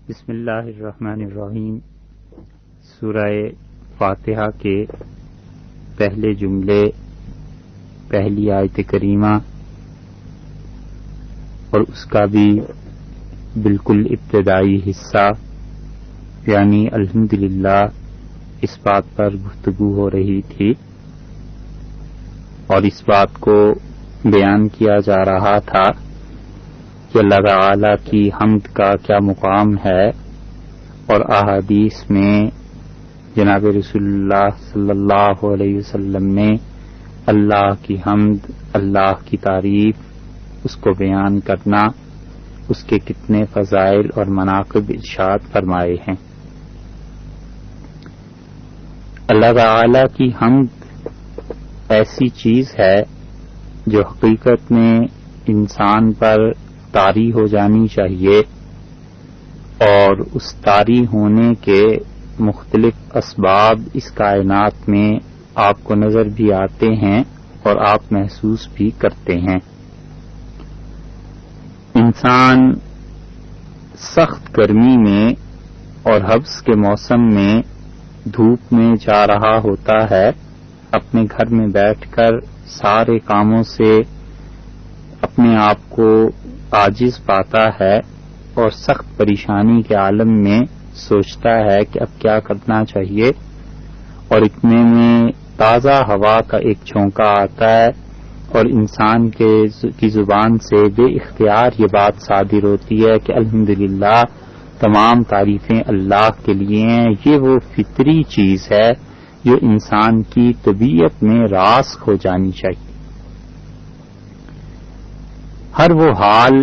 بسم اللہ الرحمن الرحیم۔ سورہ فاتحہ کے پہلے جملے، پہلی آیت کریمہ اور اس کا بھی بالکل ابتدائی حصہ یعنی الحمدللہ، اس بات پر گفتگو ہو رہی تھی اور اس بات کو بیان کیا جا رہا تھا کہ اللہ تعالی کی حمد کا کیا مقام ہے، اور احادیث میں جناب رسول اللہ صلی اللہ علیہ وسلم نے اللہ کی حمد، اللہ کی تعریف، اس کو بیان کرنا، اس کے کتنے فضائل اور مناقب ارشاد فرمائے ہیں۔ اللہ تعالی کی حمد ایسی چیز ہے جو حقیقت میں انسان پر طاری ہو جانی چاہیے، اور اس طاری ہونے کے مختلف اسباب اس کائنات میں آپ کو نظر بھی آتے ہیں اور آپ محسوس بھی کرتے ہیں۔ انسان سخت گرمی میں اور حبس کے موسم میں دھوپ میں جا رہا ہوتا ہے، اپنے گھر میں بیٹھ کر سارے کاموں سے اپنے آپ کو عاجز پاتا ہے اور سخت پریشانی کے عالم میں سوچتا ہے کہ اب کیا کرنا چاہیے، اور اتنے میں تازہ ہوا کا ایک جھونکا آتا ہے اور انسان کی زبان سے بے اختیار یہ بات صادر ہوتی ہے کہ الحمدللہ، تمام تعریفیں اللہ کے لیے ہیں۔ یہ وہ فطری چیز ہے جو انسان کی طبیعت میں راسخ ہو جانی چاہیے۔ ہر وہ حال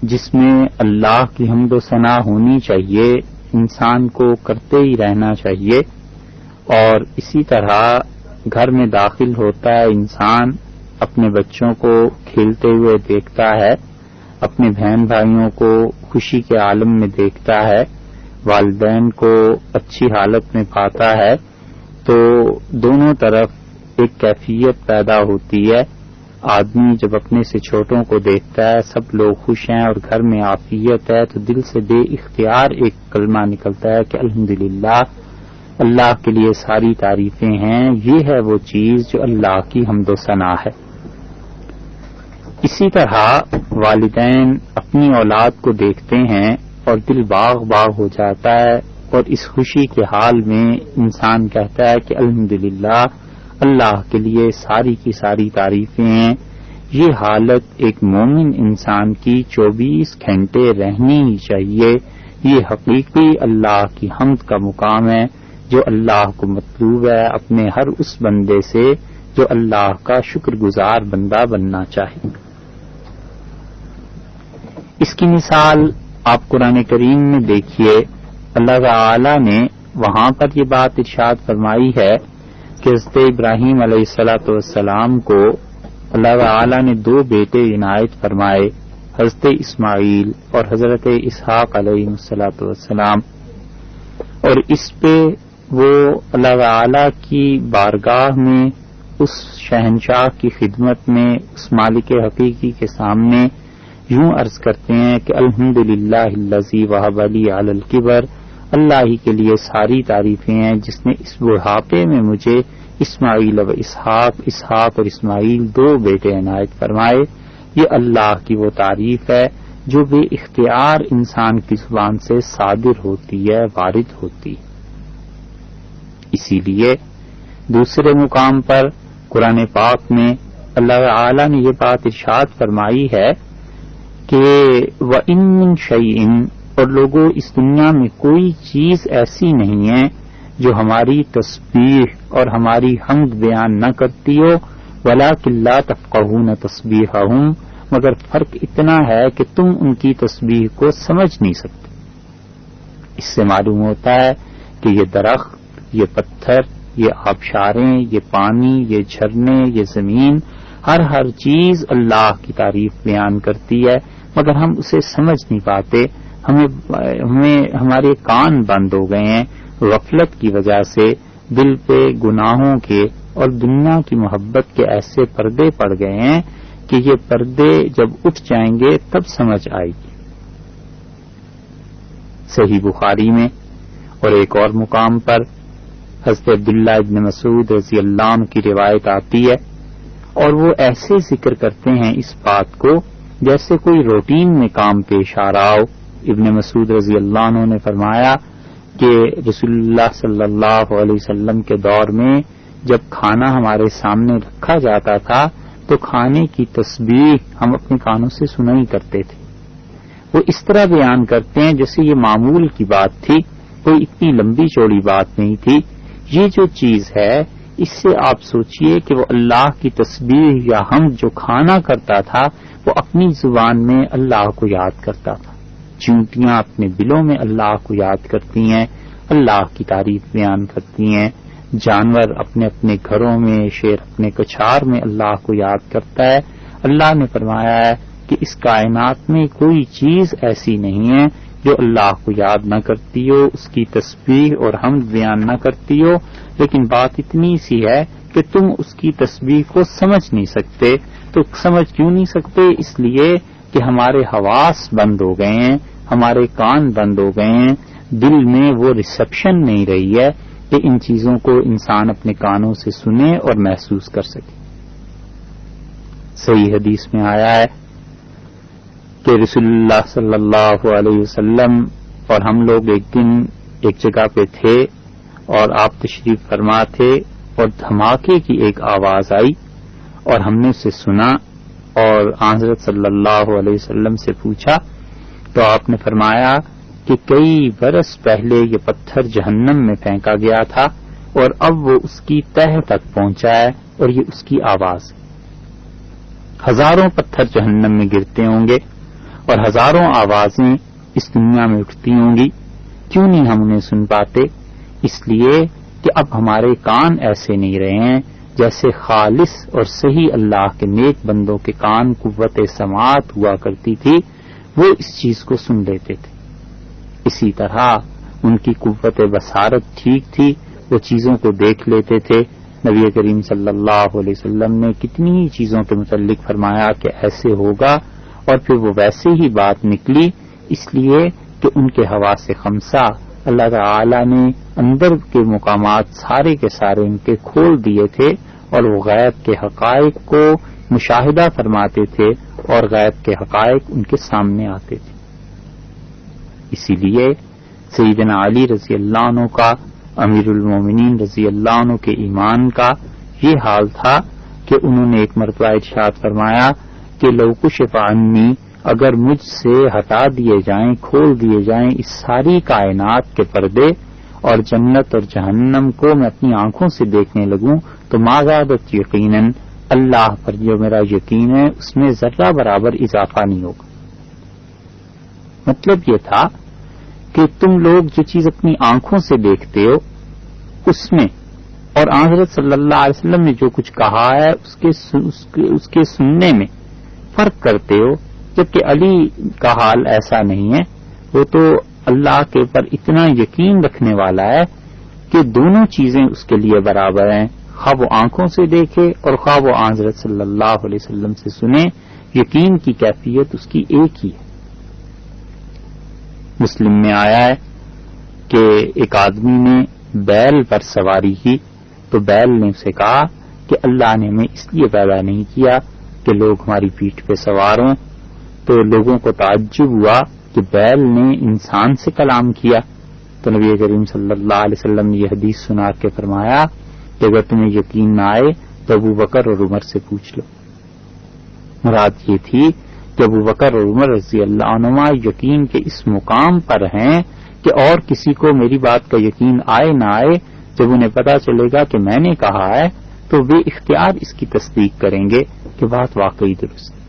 جس میں اللہ کی حمد و ثنا ہونی چاہیے، انسان کو کرتے ہی رہنا چاہیے، اور اسی طرح گھر میں داخل ہوتا ہے انسان، اپنے بچوں کو کھیلتے ہوئے دیکھتا ہے، اپنے بہن بھائیوں کو خوشی کے عالم میں دیکھتا ہے، والدین کو اچھی حالت میں پاتا ہے، تو دونوں طرف ایک کیفیت پیدا ہوتی ہے۔ آدمی جب اپنے سے چھوٹوں کو دیکھتا ہے، سب لوگ خوش ہیں اور گھر میں عافیت ہے، تو دل سے بے اختیار ایک کلمہ نکلتا ہے کہ الحمدللہ، اللہ کے لیے ساری تعریفیں ہیں۔ یہ ہے وہ چیز جو اللہ کی حمد و ثنا ہے۔ اسی طرح والدین اپنی اولاد کو دیکھتے ہیں اور دل باغ باغ ہو جاتا ہے، اور اس خوشی کے حال میں انسان کہتا ہے کہ الحمدللہ، اللہ کے لیے ساری کی ساری تعریفیں ہیں۔ یہ حالت ایک مومن انسان کی 24 گھنٹے رہنی ہی چاہیے۔ یہ حقیقی اللہ کی حمد کا مقام ہے جو اللہ کو مطلوب ہے اپنے ہر اس بندے سے جو اللہ کا شکر گزار بندہ بننا چاہے۔ اس کی مثال آپ قرآن کریم میں دیکھیے، اللہ تعالی نے وہاں پر یہ بات ارشاد فرمائی ہے کہ حضرت ابراہیم علیہ السلام کو اللہ تعالی نے 2 بیٹے عنایت فرمائے، حضرت اسماعیل اور حضرت اسحاق علیہ السلام، اور اس پہ وہ اللہ تعالی کی بارگاہ میں، اس شہنشاہ کی خدمت میں، اس مالک حقیقی کے سامنے یوں عرض کرتے ہیں کہ الحمدللہ الذی وہب لی علی الکبر، اللہ ہی کے لیے ساری تعریفیں ہیں جس نے اس بڑھاپے میں مجھے اسماعیل و اسحاق اور اسماعیل 2 بیٹے عنایت فرمائے۔ یہ اللہ کی وہ تعریف ہے جو بے اختیار انسان کی زبان سے صادر ہوتی ہے، وارد ہوتی۔ اسی لیے دوسرے مقام پر قرآن پاک میں اللہ تعالی نے یہ بات ارشاد فرمائی ہے کہ وَإِن مِّن شَيْءٍ، اور لوگوں اس دنیا میں کوئی چیز ایسی نہیں ہے جو ہماری تسبیح اور ہماری حمد بیان نہ کرتی ہو، وَلَٰكِن لَّا تَفْقَهُونَ تَسْبِيحَهُمْ، مگر فرق اتنا ہے کہ تم ان کی تسبیح کو سمجھ نہیں سکتے۔ اس سے معلوم ہوتا ہے کہ یہ درخت، یہ پتھر، یہ آبشاریں، یہ پانی، یہ جھرنے، یہ زمین، ہر چیز اللہ کی تعریف بیان کرتی ہے، مگر ہم اسے سمجھ نہیں پاتے۔ ہمارے کان بند ہو گئے ہیں غفلت کی وجہ سے، دل پہ گناہوں کے اور دنیا کی محبت کے ایسے پردے پڑ گئے ہیں کہ یہ پردے جب اٹھ جائیں گے تب سمجھ آئے گی۔ صحیح بخاری میں، اور ایک اور مقام پر حضرت عبداللہ ابن مسعود رضی اللہ عنہ کی روایت آتی ہے، اور وہ ایسے ذکر کرتے ہیں اس بات کو جیسے کوئی روٹین میں کام پیش آ رہا ہو۔ ابن مسعود رضی اللہ عنہ نے فرمایا کہ رسول اللہ صلی اللہ علیہ وسلم کے دور میں جب کھانا ہمارے سامنے رکھا جاتا تھا تو کھانے کی تسبیح ہم اپنے کانوں سے سنا ہی کرتے تھے۔ وہ اس طرح بیان کرتے ہیں جیسے یہ معمول کی بات تھی، کوئی اتنی لمبی چوڑی بات نہیں تھی۔ یہ جو چیز ہے اس سے آپ سوچئے کہ وہ اللہ کی تسبیح یا حمد جو کھانا کرتا تھا وہ اپنی زبان میں اللہ کو یاد کرتا تھا۔ چونٹیاں اپنے دلوں میں اللہ کو یاد کرتی ہیں، اللہ کی تعریف بیان کرتی ہیں۔ جانور اپنے اپنے گھروں میں، شیر اپنے کچھار میں اللہ کو یاد کرتا ہے۔ اللہ نے فرمایا ہے کہ اس کائنات میں کوئی چیز ایسی نہیں ہے جو اللہ کو یاد نہ کرتی ہو، اس کی تسبیح اور حمد بیان نہ کرتی ہو، لیکن بات اتنی سی ہے کہ تم اس کی تسبیح کو سمجھ نہیں سکتے۔ تو سمجھ کیوں نہیں سکتے؟ اس لیے کہ ہمارے حواس بند ہو گئے ہیں، ہمارے کان بند ہو گئے ہیں، دل میں وہ ریسپشن نہیں رہی ہے کہ ان چیزوں کو انسان اپنے کانوں سے سنے اور محسوس کر سکے۔ صحیح حدیث میں آیا ہے کہ رسول اللہ صلی اللہ علیہ وسلم اور ہم لوگ ایک دن ایک جگہ پہ تھے اور آپ تشریف فرما تھے اور دھماکے کی ایک آواز آئی اور ہم نے اسے سنا اور حضرت صلی اللہ علیہ وسلم سے پوچھا تو آپ نے فرمایا کہ کئی برس پہلے یہ پتھر جہنم میں پھینکا گیا تھا اور اب وہ اس کی تہہ تک پہنچا ہے اور یہ اس کی آواز ہے۔ ہزاروں پتھر جہنم میں گرتے ہوں گے اور ہزاروں آوازیں اس دنیا میں اٹھتی ہوں گی، کیوں نہیں ہم انہیں سن پاتے؟ اس لیے کہ اب ہمارے کان ایسے نہیں رہے ہیں جیسے خالص اور صحیح اللہ کے نیک بندوں کے کان قوت سماعت ہوا کرتی تھی، وہ اس چیز کو سن لیتے تھے۔ اسی طرح ان کی قوت بصارت ٹھیک تھی، وہ چیزوں کو دیکھ لیتے تھے۔ نبی کریم صلی اللہ علیہ وسلم نے کتنی ہی چیزوں کے متعلق فرمایا کہ ایسے ہوگا اور پھر وہ ویسے ہی بات نکلی، اس لیے کہ ان کے حواس خمسہ اللہ تعالی نے اندر کے مقامات سارے کے سارے ان کے کھول دیے تھے اور وہ غیب کے حقائق کو مشاہدہ فرماتے تھے اور غیب کے حقائق ان کے سامنے آتے تھے۔ اسی لیے سیدنا علی رضی اللہ عنہ کا، امیر المومنین رضی اللہ عنہ کے ایمان کا یہ حال تھا کہ انہوں نے ایک مرتبہ ارشاد فرمایا کہ لو کشف عنی، اگر مجھ سے ہٹا دیے جائیں، کھول دیے جائیں اس ساری کائنات کے پردے اور جنت اور جہنم کو میں اپنی آنکھوں سے دیکھنے لگوں تو ما زادت یقیناً، اللہ پر جو میرا یقین ہے اس میں ذرہ برابر اضافہ نہیں ہوگا۔ مطلب یہ تھا کہ تم لوگ جو چیز اپنی آنکھوں سے دیکھتے ہو اس میں اور حضرت صلی اللہ علیہ وسلم نے جو کچھ کہا ہے اس کے سننے میں فرق کرتے ہو، جبکہ علی کا حال ایسا نہیں ہے، وہ تو اللہ کے اوپر اتنا یقین رکھنے والا ہے کہ دونوں چیزیں اس کے لیے برابر ہیں، خواہ وہ آنکھوں سے دیکھے اور خواہ وہ حضرت صلی اللہ علیہ وسلم سے سنے، یقین کی کیفیت اس کی ایک ہی ہے۔ مسلم میں آیا ہے کہ ایک آدمی نے بیل پر سواری کی تو بیل نے اسے کہا کہ اللہ نے ہمیں اس لیے پیدا نہیں کیا کہ لوگ ہماری پیٹھ پہ سوار ہوں، تو لوگوں کو تعجب ہوا کہ بیل نے انسان سے کلام کیا، تو نبی کریم صلی اللہ علیہ وسلم نے یہ حدیث سنا کے فرمایا کہ اگر تمہیں یقین نہ آئے تو ابو بکر اور عمر سے پوچھ لو۔ مراد یہ تھی کہ ابو بکر اور عمر رضی اللہ عنہما یقین کے اس مقام پر ہیں کہ اور کسی کو میری بات کا یقین آئے نہ آئے، جب انہیں پتا چلے گا کہ میں نے کہا ہے تو وہ اختیار اس کی تصدیق کریں گے کہ بات واقعی درست ہے۔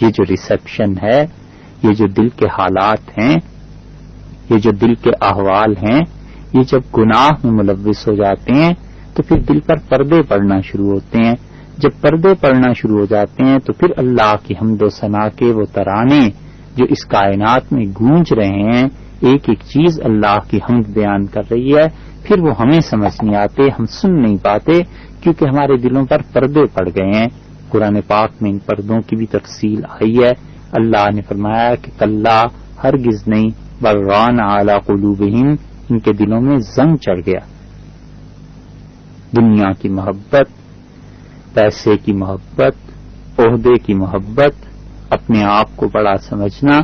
یہ جو ریسپشن ہے، یہ جو دل کے حالات ہیں، یہ جو دل کے احوال ہیں، یہ جب گناہ میں ملوث ہو جاتے ہیں تو پھر دل پر پردے پڑنا شروع ہوتے ہیں۔ جب پردے پڑنا شروع ہو جاتے ہیں تو پھر اللہ کی حمد و ثنا کے وہ ترانے جو اس کائنات میں گونج رہے ہیں، ایک ایک چیز اللہ کی حمد بیان کر رہی ہے، پھر وہ ہمیں سمجھ نہیں آتے، ہم سن نہیں پاتے کیونکہ ہمارے دلوں پر پردے پڑ گئے ہیں۔ قرآن پاک میں ان پردوں کی بھی تفصیل آئی ہے۔ اللہ نے فرمایا کہ کلا، ہرگز نہیں، بران علی قلوبہم، ان کے دلوں میں زنگ چڑھ گیا، دنیا کی محبت، پیسے کی محبت، عہدے کی محبت، اپنے آپ کو بڑا سمجھنا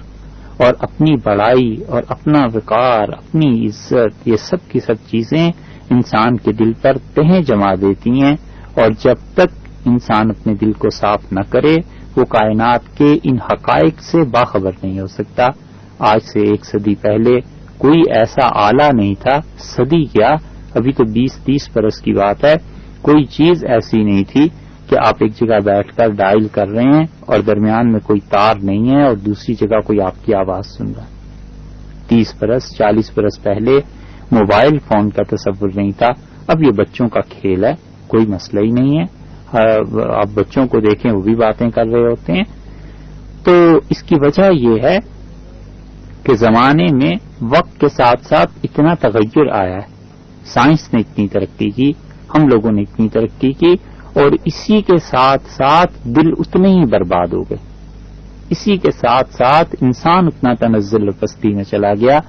اور اپنی بڑائی اور اپنا وقار، اپنی عزت، یہ سب کی سب چیزیں انسان کے دل پر تہیں جما دیتی ہیں، اور جب تک انسان اپنے دل کو صاف نہ کرے وہ کائنات کے ان حقائق سے باخبر نہیں ہو سکتا۔ آج سے 1 صدی پہلے کوئی ایسا آلہ نہیں تھا، صدی کیا، ابھی تو 20-30 برس کی بات ہے، کوئی چیز ایسی نہیں تھی کہ آپ ایک جگہ بیٹھ کر ڈائل کر رہے ہیں اور درمیان میں کوئی تار نہیں ہے اور دوسری جگہ کوئی آپ کی آواز سن رہا ہے۔ 30 برس 40 برس پہلے موبائل فون کا تصور نہیں تھا، اب یہ بچوں کا کھیل ہے، کوئی مسئلہ ہی نہیں ہے۔ آپ بچوں کو دیکھیں وہ بھی باتیں کر رہے ہوتے ہیں۔ تو اس کی وجہ یہ ہے کہ زمانے میں وقت کے ساتھ ساتھ اتنا تغیر آیا ہے، سائنس نے اتنی ترقی کی، ہم لوگوں نے اتنی ترقی کی، اور اسی کے ساتھ ساتھ دل اتنے ہی برباد ہو گئے، اسی کے ساتھ ساتھ انسان اتنا تنزل و پستی میں چلا گیا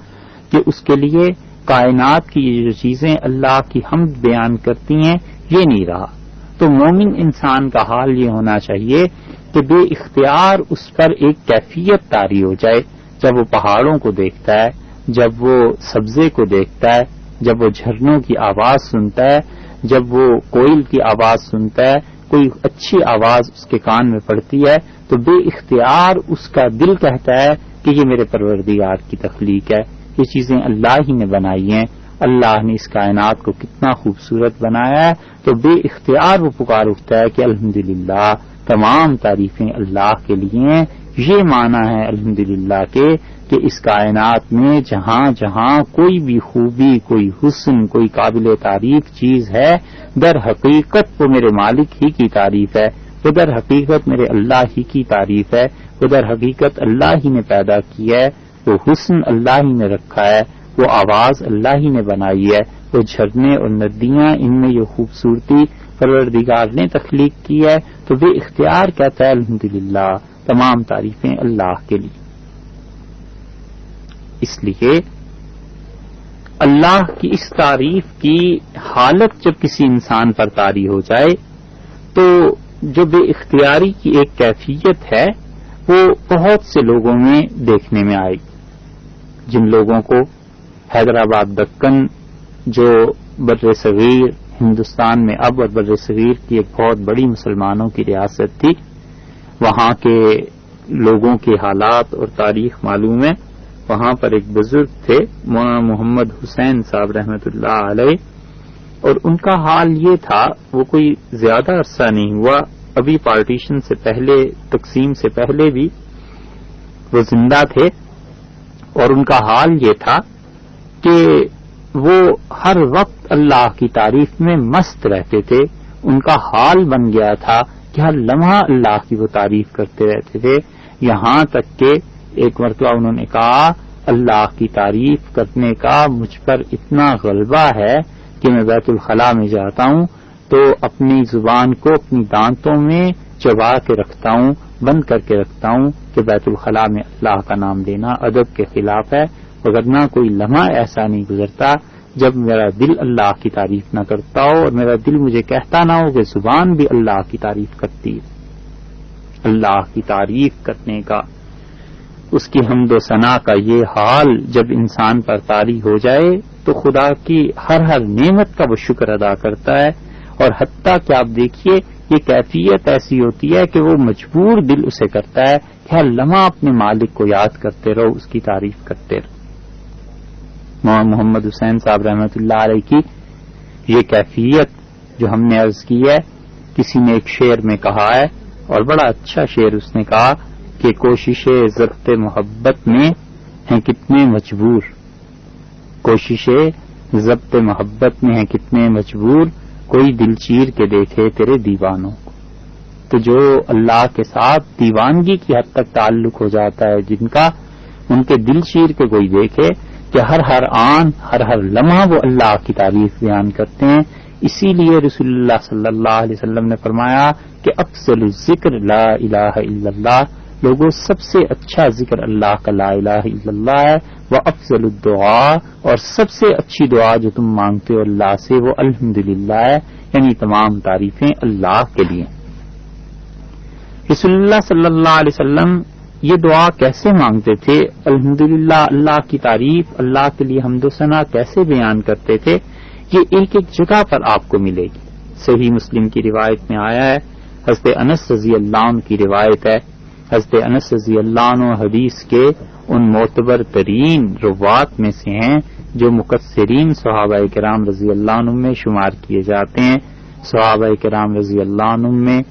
کہ اس کے لیے کائنات کی یہ جو چیزیں اللہ کی حمد بیان کرتی ہیں یہ نہیں رہا۔ تو مومن انسان کا حال یہ ہونا چاہیے کہ بے اختیار اس پر ایک کیفیت طاری ہو جائے، جب وہ پہاڑوں کو دیکھتا ہے، جب وہ سبزے کو دیکھتا ہے، جب وہ جھرنوں کی آواز سنتا ہے، جب وہ کوئل کی آواز سنتا ہے، کوئی اچھی آواز اس کے کان میں پڑتی ہے تو بے اختیار اس کا دل کہتا ہے کہ یہ میرے پروردگار کی تخلیق ہے، یہ چیزیں اللہ ہی نے بنائی ہیں، اللہ نے اس کائنات کو کتنا خوبصورت بنایا ہے، تو بے اختیار وہ پکار اٹھتا ہے کہ الحمدللہ، تمام تعریفیں اللہ کے لیے ہیں۔ یہ معنی ہے الحمدللہ کہ اس کائنات میں جہاں جہاں کوئی بھی خوبی، کوئی حسن، کوئی قابل تعریف چیز ہے، در حقیقت وہ میرے مالک ہی کی تعریف ہے، وہ در حقیقت میرے اللہ ہی کی تعریف ہے، وہ در حقیقت اللہ ہی نے پیدا کی ہے، وہ حسن اللہ ہی نے رکھا ہے، وہ آواز اللہ ہی نے بنائی ہے، وہ جھرنے اور ندیاں، ان میں یہ خوبصورتی پروردگار نے تخلیق کی ہے، تو بے اختیار کہتا ہے الحمدللہ، تمام تعریفیں اللہ کے لیے۔ اس لیے اللہ کی اس تعریف کی حالت جب کسی انسان پر طاری ہو جائے تو جو بے اختیاری کی ایک کیفیت ہے وہ بہت سے لوگوں میں دیکھنے میں آئی، جن لوگوں کو حیدرآباد دکن جو بر صغیر ہندوستان میں اب اور بر صغیر کی ایک بہت بڑی مسلمانوں کی ریاست تھی، وہاں کے لوگوں کے حالات اور تاریخ معلوم ہے۔ وہاں پر ایک بزرگ تھے مولانا محمد حسین صاحب رحمۃ اللہ علیہ، اور ان کا حال یہ تھا، وہ کوئی زیادہ عرصہ نہیں ہوا، ابھی پارٹیشن سے پہلے، تقسیم سے پہلے بھی وہ زندہ تھے، اور ان کا حال یہ تھا کہ وہ ہر وقت اللہ کی تعریف میں مست رہتے تھے، ان کا حال بن گیا تھا کہ ہر لمحہ اللہ کی وہ تعریف کرتے رہتے تھے، یہاں تک کہ ایک مرتبہ انہوں نے کہا اللہ کی تعریف کرنے کا مجھ پر اتنا غلبہ ہے کہ میں بیت الخلاء میں جاتا ہوں تو اپنی زبان کو اپنی دانتوں میں چبا کے رکھتا ہوں، بند کر کے رکھتا ہوں کہ بیت الخلاء میں اللہ کا نام لینا ادب کے خلاف ہے، وگرنہ کوئی لمحہ ایسا نہیں گزرتا جب میرا دل اللہ کی تعریف نہ کرتا ہو اور میرا دل مجھے کہتا نہ ہو کہ زبان بھی اللہ کی تعریف کرتی ہے۔ اللہ کی تعریف کرنے کا، اس کی حمد و ثنا کا یہ حال جب انسان پر طاری ہو جائے تو خدا کی ہر ہر نعمت کا وہ شکر ادا کرتا ہے، اور حتیٰ کہ آپ دیکھیے یہ کیفیت ایسی ہوتی ہے کہ وہ مجبور دل اسے کرتا ہے کہ ہر لمحہ اپنے مالک کو یاد کرتے رہو، اس کی تعریف کرتے رہو۔ مولانا محمد حسین صاحب رحمۃ اللہ علیہ کی یہ کیفیت جو ہم نے عرض کی ہے، کسی نے ایک شعر میں کہا ہے، اور بڑا اچھا شعر اس نے کہا کہ کوششیں ضبط محبت میں ہیں کتنے مجبور، کوششیں ضبط محبت میں ہیں کتنے مجبور، کوئی دل چیر کے دیکھے تیرے دیوانوں کو۔ تو جو اللہ کے ساتھ دیوانگی کی حد تک تعلق ہو جاتا ہے جن کا، ان کے دل چیر کے کوئی دیکھے کہ ہر ہر آن، ہر ہر لمحہ وہ اللہ کی تعریف بیان کرتے ہیں۔ اسی لیے رسول اللہ صلی اللہ علیہ وسلم نے فرمایا کہ افضل الذکر لا الہ الا اللہ، لوگوں سب سے اچھا ذکر اللہ کا لا الہ الا اللہ ہے، وافضل الدعاء، اور سب سے اچھی دعا جو تم مانگتے ہو اللہ سے وہ الحمدللہ ہے، یعنی تمام تعریفیں اللہ کے لیے۔ رسول اللہ صلی اللہ علیہ وسلم یہ دعا کیسے مانگتے تھے؟ الحمدللہ، اللہ کی تعریف، اللہ کے لیے حمد و ثنا کیسے بیان کرتے تھے؟ یہ ایک ایک جگہ پر آپ کو ملے گی۔ صحیح مسلم کی روایت میں آیا ہے، حضرت انس رضی اللہ عنہ کی روایت ہے، حضرت انس رضی اللہ عنہ حدیث کے ان معتبر ترین روات میں سے ہیں جو مکثرین صحابہ کرام رضی اللہ عنہ میں شمار کیے جاتے ہیں۔ صحابہ کرام رضی اللہ عنہ میں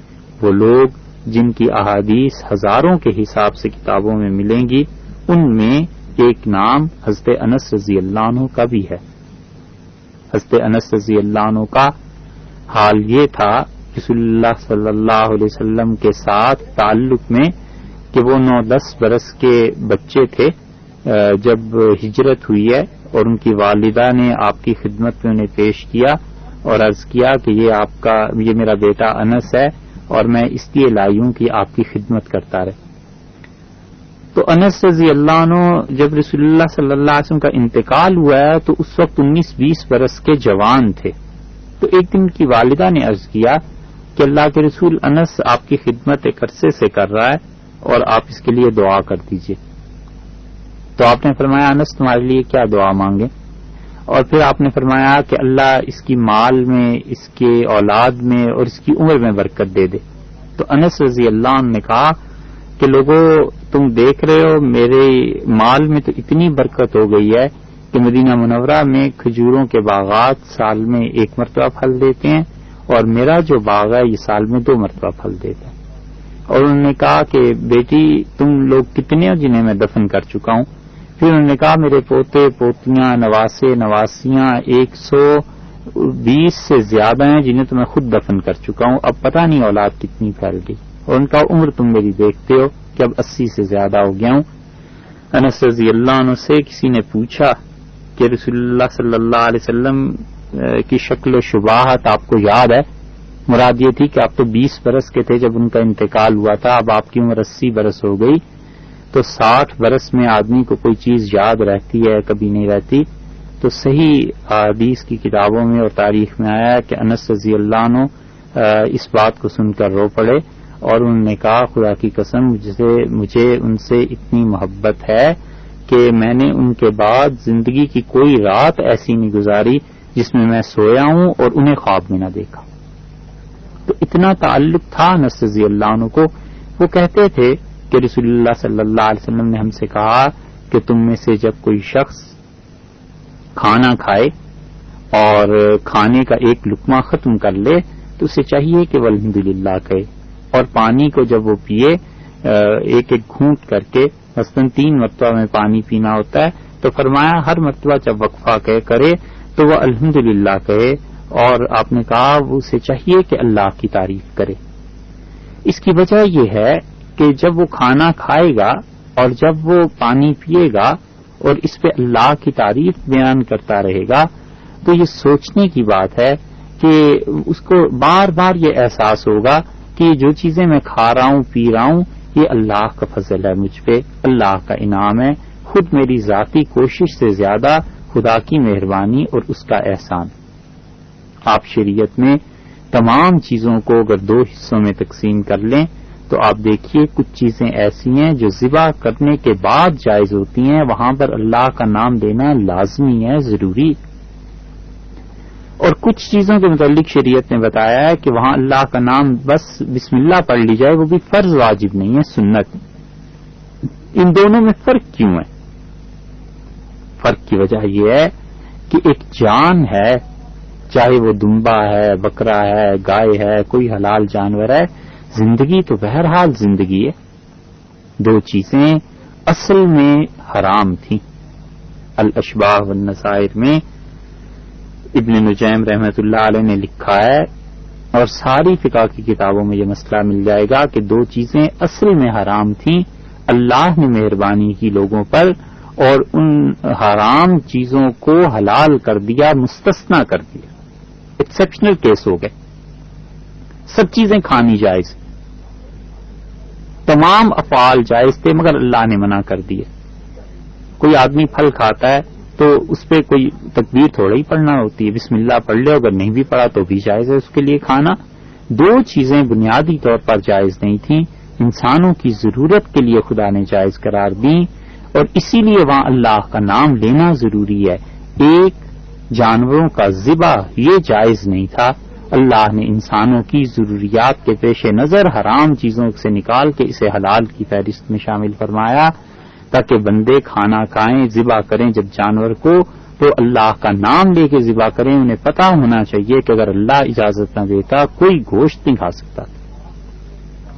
وہ لوگ جن کی احادیث ہزاروں کے حساب سے کتابوں میں ملیں گی، ان میں ایک نام حضرت انس رضی اللہ عنہ کا بھی ہے۔ حضرت انس رضی اللہ عنہ کا حال یہ تھا رسول اللہ صلی اللہ علیہ وسلم کے ساتھ تعلق میں کہ وہ 9-10 برس کے بچے تھے جب ہجرت ہوئی ہے، اور ان کی والدہ نے آپ کی خدمت میں انہیں پیش کیا اور عرض کیا کہ یہ میرا بیٹا انس ہے اور میں اس لیے لائی ہوں کہ آپ کی خدمت کرتا رہے۔ تو انس رضی اللہ عنہ جب رسول اللہ صلی اللہ علیہ وسلم کا انتقال ہوا ہے تو اس وقت 19-20 برس کے جوان تھے۔ تو ایک دن کی والدہ نے عرض کیا کہ اللہ کے رسول، انس آپ کی خدمت ایک عرصے سے کر رہا ہے اور آپ اس کے لیے دعا کر دیجئے۔ تو آپ نے فرمایا انس تمہارے لیے کیا دعا مانگے؟ اور پھر آپ نے فرمایا کہ اللہ اس کی مال میں، اس کے اولاد میں اور اس کی عمر میں برکت دے دے۔ تو انس رضی اللہ عنہ نے کہا کہ لوگوں تم دیکھ رہے ہو میرے مال میں تو اتنی برکت ہو گئی ہے کہ مدینہ منورہ میں کھجوروں کے باغات سال میں 1 مرتبہ پھل دیتے ہیں، اور میرا جو باغ ہے یہ سال میں 2 مرتبہ پھل دیتا ہے۔ اور انہوں نے کہا کہ بیٹی تم لوگ کتنے ہو جنہیں میں دفن کر چکا ہوں؟ پھر انہوں نے کہا میرے پوتے پوتیاں نواسے نواسیاں 120 سے زیادہ ہیں جنہیں تو میں خود دفن کر چکا ہوں، اب پتہ نہیں اولاد کتنی پھیل گئی۔ اور ان کا عمر تم میری دیکھتے ہو کہ اب 80 سے زیادہ ہو گیا ہوں۔ انس رضی اللہ عنہ سے کسی نے پوچھا کہ رسول اللہ صلی اللہ علیہ وسلم کی شکل و شباہت آپ کو یاد ہے؟ مراد یہ تھی کہ آپ تو 20 برس کے تھے جب ان کا انتقال ہوا تھا، اب آپ کی عمر 80 برس ہو گئی، تو 60 برس میں آدمی کو کوئی چیز یاد رہتی ہے کبھی نہیں رہتی۔ تو صحیح حدیث کی کتابوں میں اور تاریخ میں آیا ہے کہ انس رضی اللہ عنہ اس بات کو سن کر رو پڑے، اور انہوں نے کہا خدا کی قسم مجھے ان سے اتنی محبت ہے کہ میں نے ان کے بعد زندگی کی کوئی رات ایسی نہیں گزاری جس میں میں سویا ہوں اور انہیں خواب میں نہ دیکھا۔ تو اتنا تعلق تھا انس رضی اللہ عنہ کو۔ وہ کہتے تھے کہ رسول اللہ صلی اللہ علیہ وسلم نے ہم سے کہا کہ تم میں سے جب کوئی شخص کھانا کھائے اور کھانے کا ایک لقمہ ختم کر لے تو اسے چاہیے کہ وہ الحمدللہ کہے، اور پانی کو جب وہ پیے ایک ایک گھونٹ کر کے، مثلاً 3 مرتبہ میں پانی پینا ہوتا ہے، تو فرمایا ہر مرتبہ جب وقفہ کرے تو وہ الحمدللہ کہے، اور آپ نے کہا وہ اسے چاہیے کہ اللہ کی تعریف کرے۔ اس کی وجہ یہ ہے کہ جب وہ کھانا کھائے گا اور جب وہ پانی پیے گا اور اس پہ اللہ کی تعریف بیان کرتا رہے گا تو یہ سوچنے کی بات ہے کہ اس کو بار بار یہ احساس ہوگا کہ جو چیزیں میں کھا رہا ہوں پی رہا ہوں یہ اللہ کا فضل ہے مجھ پہ، اللہ کا انعام ہے، خود میری ذاتی کوشش سے زیادہ خدا کی مہربانی اور اس کا احسان۔ آپ شریعت میں تمام چیزوں کو اگر 2 حصوں میں تقسیم کر لیں تو آپ دیکھیے کچھ چیزیں ایسی ہیں جو ذبح کرنے کے بعد جائز ہوتی ہیں، وہاں پر اللہ کا نام لینا لازمی ہے، ضروری، اور کچھ چیزوں کے متعلق شریعت نے بتایا ہے کہ وہاں اللہ کا نام بس بسم اللہ پڑھ لی جائے، وہ بھی فرض واجب نہیں ہے، سنت۔ ان دونوں میں فرق کیوں ہے؟ فرق کی وجہ یہ ہے کہ ایک جان ہے، چاہے وہ دمبا ہے، بکرا ہے، گائے ہے، کوئی حلال جانور ہے، زندگی تو بہرحال زندگی ہے۔ 2 چیزیں اصل میں حرام تھیں۔ الاشباح والنظائر میں ابن نجیم رحمۃ اللہ علیہ نے لکھا ہے، اور ساری فقہ کی کتابوں میں یہ مسئلہ مل جائے گا کہ 2 چیزیں اصل میں حرام تھیں، اللہ نے مہربانی کی لوگوں پر اور ان حرام چیزوں کو حلال کر دیا، مستثنا کر دیا، ایکسیپشنل کیس ہو گئے، سب چیزیں کھانی جائز۔ تمام افعال جائز تھے مگر اللہ نے منع کر دیے. کوئی آدمی پھل کھاتا ہے تو اس پہ کوئی تکبیر تھوڑا ہی پڑھنا ہوتی ہے, بسم اللہ پڑھ لے, اگر نہیں بھی پڑھا تو بھی جائز ہے اس کے لیے کھانا. دو چیزیں بنیادی طور پر جائز نہیں تھیں, انسانوں کی ضرورت کے لیے خدا نے جائز قرار دی, اور اسی لیے وہاں اللہ کا نام لینا ضروری ہے. ایک جانوروں کا ذبح یہ جائز نہیں تھا, اللہ نے انسانوں کی ضروریات کے پیش نظر حرام چیزوں سے نکال کے اسے حلال کی فہرست میں شامل فرمایا تاکہ بندے کھانا کھائیں, ذبح کریں جب جانور کو تو اللہ کا نام لے کے ذبح کریں. انہیں پتہ ہونا چاہیے کہ اگر اللہ اجازت نہ دیتا کوئی گوشت نہیں کھا سکتا.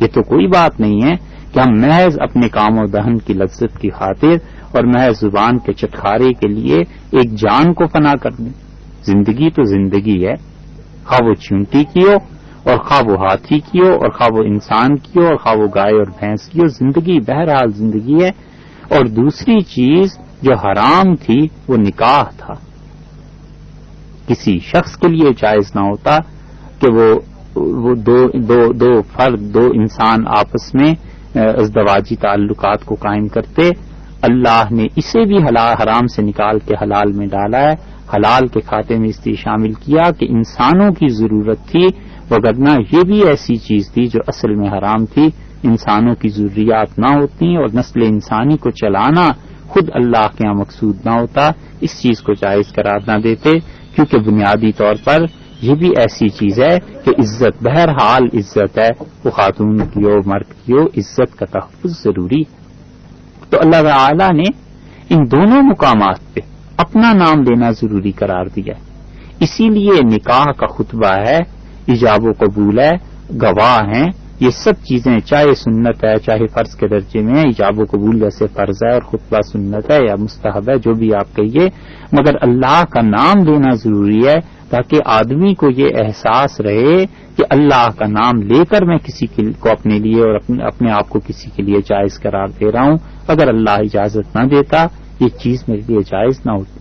یہ تو کوئی بات نہیں ہے کہ ہم محض اپنے کام و دہن کی لذت کی خاطر اور محض زبان کے چٹکارے کے لیے ایک جان کو فنا کر دیں. زندگی تو زندگی ہے, خواہ وہ چونٹی کی ہو اور خواہ وہ ہاتھی کی ہو اور خواہ وہ انسان کی ہو اور خواہ وہ گائے اور بھینس کی ہو, زندگی بہرحال زندگی ہے. اور دوسری چیز جو حرام تھی وہ نکاح تھا. کسی شخص کے لیے جائز نہ ہوتا کہ وہ دو فرد, دو انسان آپس میں ازدواجی تعلقات کو قائم کرتے. اللہ نے اسے بھی حرام سے نکال کے حلال میں ڈالا ہے, حلال کے کھاتے میں اس لیے شامل کیا کہ انسانوں کی ضرورت تھی, وگرنہ یہ بھی ایسی چیز تھی جو اصل میں حرام تھی. انسانوں کی ضروریات نہ ہوتی اور نسل انسانی کو چلانا خود اللہ کے یہاں مقصود نہ ہوتا, اس چیز کو جائز قرار نہ دیتے, کیونکہ بنیادی طور پر یہ بھی ایسی چیز ہے کہ عزت بہرحال عزت ہے, وہ خاتون کی ہو مرد کی ہو, عزت کا تحفظ ضروری ہے. تو اللہ تعالی نے ان دونوں مقامات پہ اپنا نام لینا ضروری قرار دیا ہے. اسی لیے نکاح کا خطبہ ہے, ایجاب و قبول ہے, گواہ ہیں, یہ سب چیزیں چاہے سنت ہے چاہے فرض کے درجے میں ہے. ایجاب و قبول جیسے فرض ہے اور خطبہ سنت ہے یا مستحب ہے, جو بھی آپ کہیے, مگر اللہ کا نام لینا ضروری ہے تاکہ آدمی کو یہ احساس رہے کہ اللہ کا نام لے کر میں کسی کو اپنے لیے اور اپنے آپ کو کسی کے لیے جائز قرار دے رہا ہوں. اگر اللہ اجازت نہ دیتا یہ چیز میرے لیے جائز نہ ہوتی.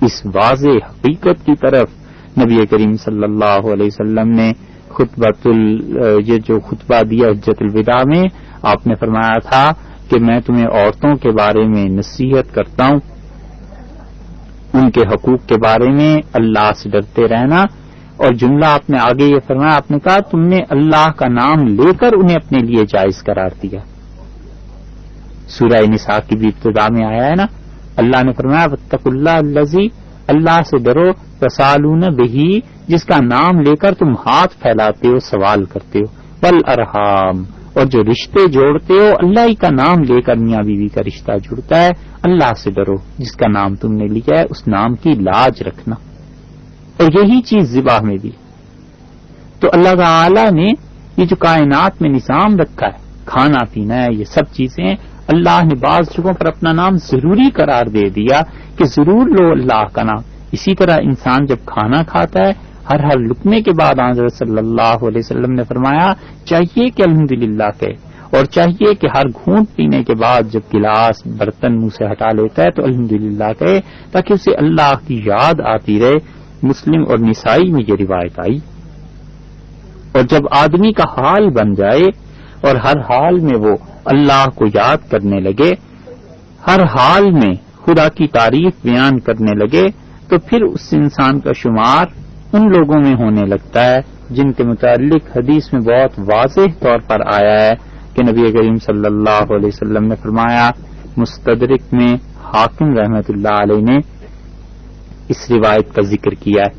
اس واضح حقیقت کی طرف نبی کریم صلی اللہ علیہ وسلم نے یہ جو خطبہ دیا حجت الوداع میں, آپ نے فرمایا تھا کہ میں تمہیں عورتوں کے بارے میں نصیحت کرتا ہوں, ان کے حقوق کے بارے میں اللہ سے ڈرتے رہنا. اور جملہ آپ نے آگے یہ فرمایا, آپ نے کہا تم نے اللہ کا نام لے کر انہیں اپنے لیے جائز قرار دیا. سورہ نساء کی بھی ابتدا میں آیا ہے نا, اللہ نے فرمایا واتقوا اللہ الذی, اللہ سے ڈرو, تسالون بہی, جس کا نام لے کر تم ہاتھ پھیلاتے ہو, سوال کرتے ہو, والارحام, اور جو رشتے جوڑتے ہو اللہ ہی کا نام لے کر میاں بیوی کا رشتہ جڑتا ہے. اللہ سے ڈرو, جس کا نام تم نے لیا ہے اس نام کی لاج رکھنا. اور یہی چیز ذبح میں بھی. تو اللہ تعالی نے یہ جو کائنات میں نظام رکھا ہے, کھانا پینا ہے, یہ سب چیزیں اللہ نے بعض جگہوں پر اپنا نام ضروری قرار دے دیا کہ ضرور لو اللہ کا نام. اسی طرح انسان جب کھانا کھاتا ہے ہر لقمے کے بعد حضرت صلی اللہ علیہ وسلم نے فرمایا چاہیے کہ الحمدللہ کہے, اور چاہیے کہ ہر گھونٹ پینے کے بعد جب گلاس برتن منہ سے ہٹا لیتا ہے تو الحمدللہ کہے, تاکہ اسے اللہ کی یاد آتی رہے. مسلم اور نسائی میں یہ روایت آئی. اور جب آدمی کا حال بن جائے اور ہر حال میں وہ اللہ کو یاد کرنے لگے, ہر حال میں خدا کی تعریف بیان کرنے لگے, تو پھر اس انسان کا شمار ان لوگوں میں ہونے لگتا ہے جن کے متعلق حدیث میں بہت واضح طور پر آیا ہے کہ نبی کریم صلی اللہ علیہ وسلم نے فرمایا. مستدرک میں حاکم رحمت اللہ علیہ نے اس روایت کا ذکر کیا ہے,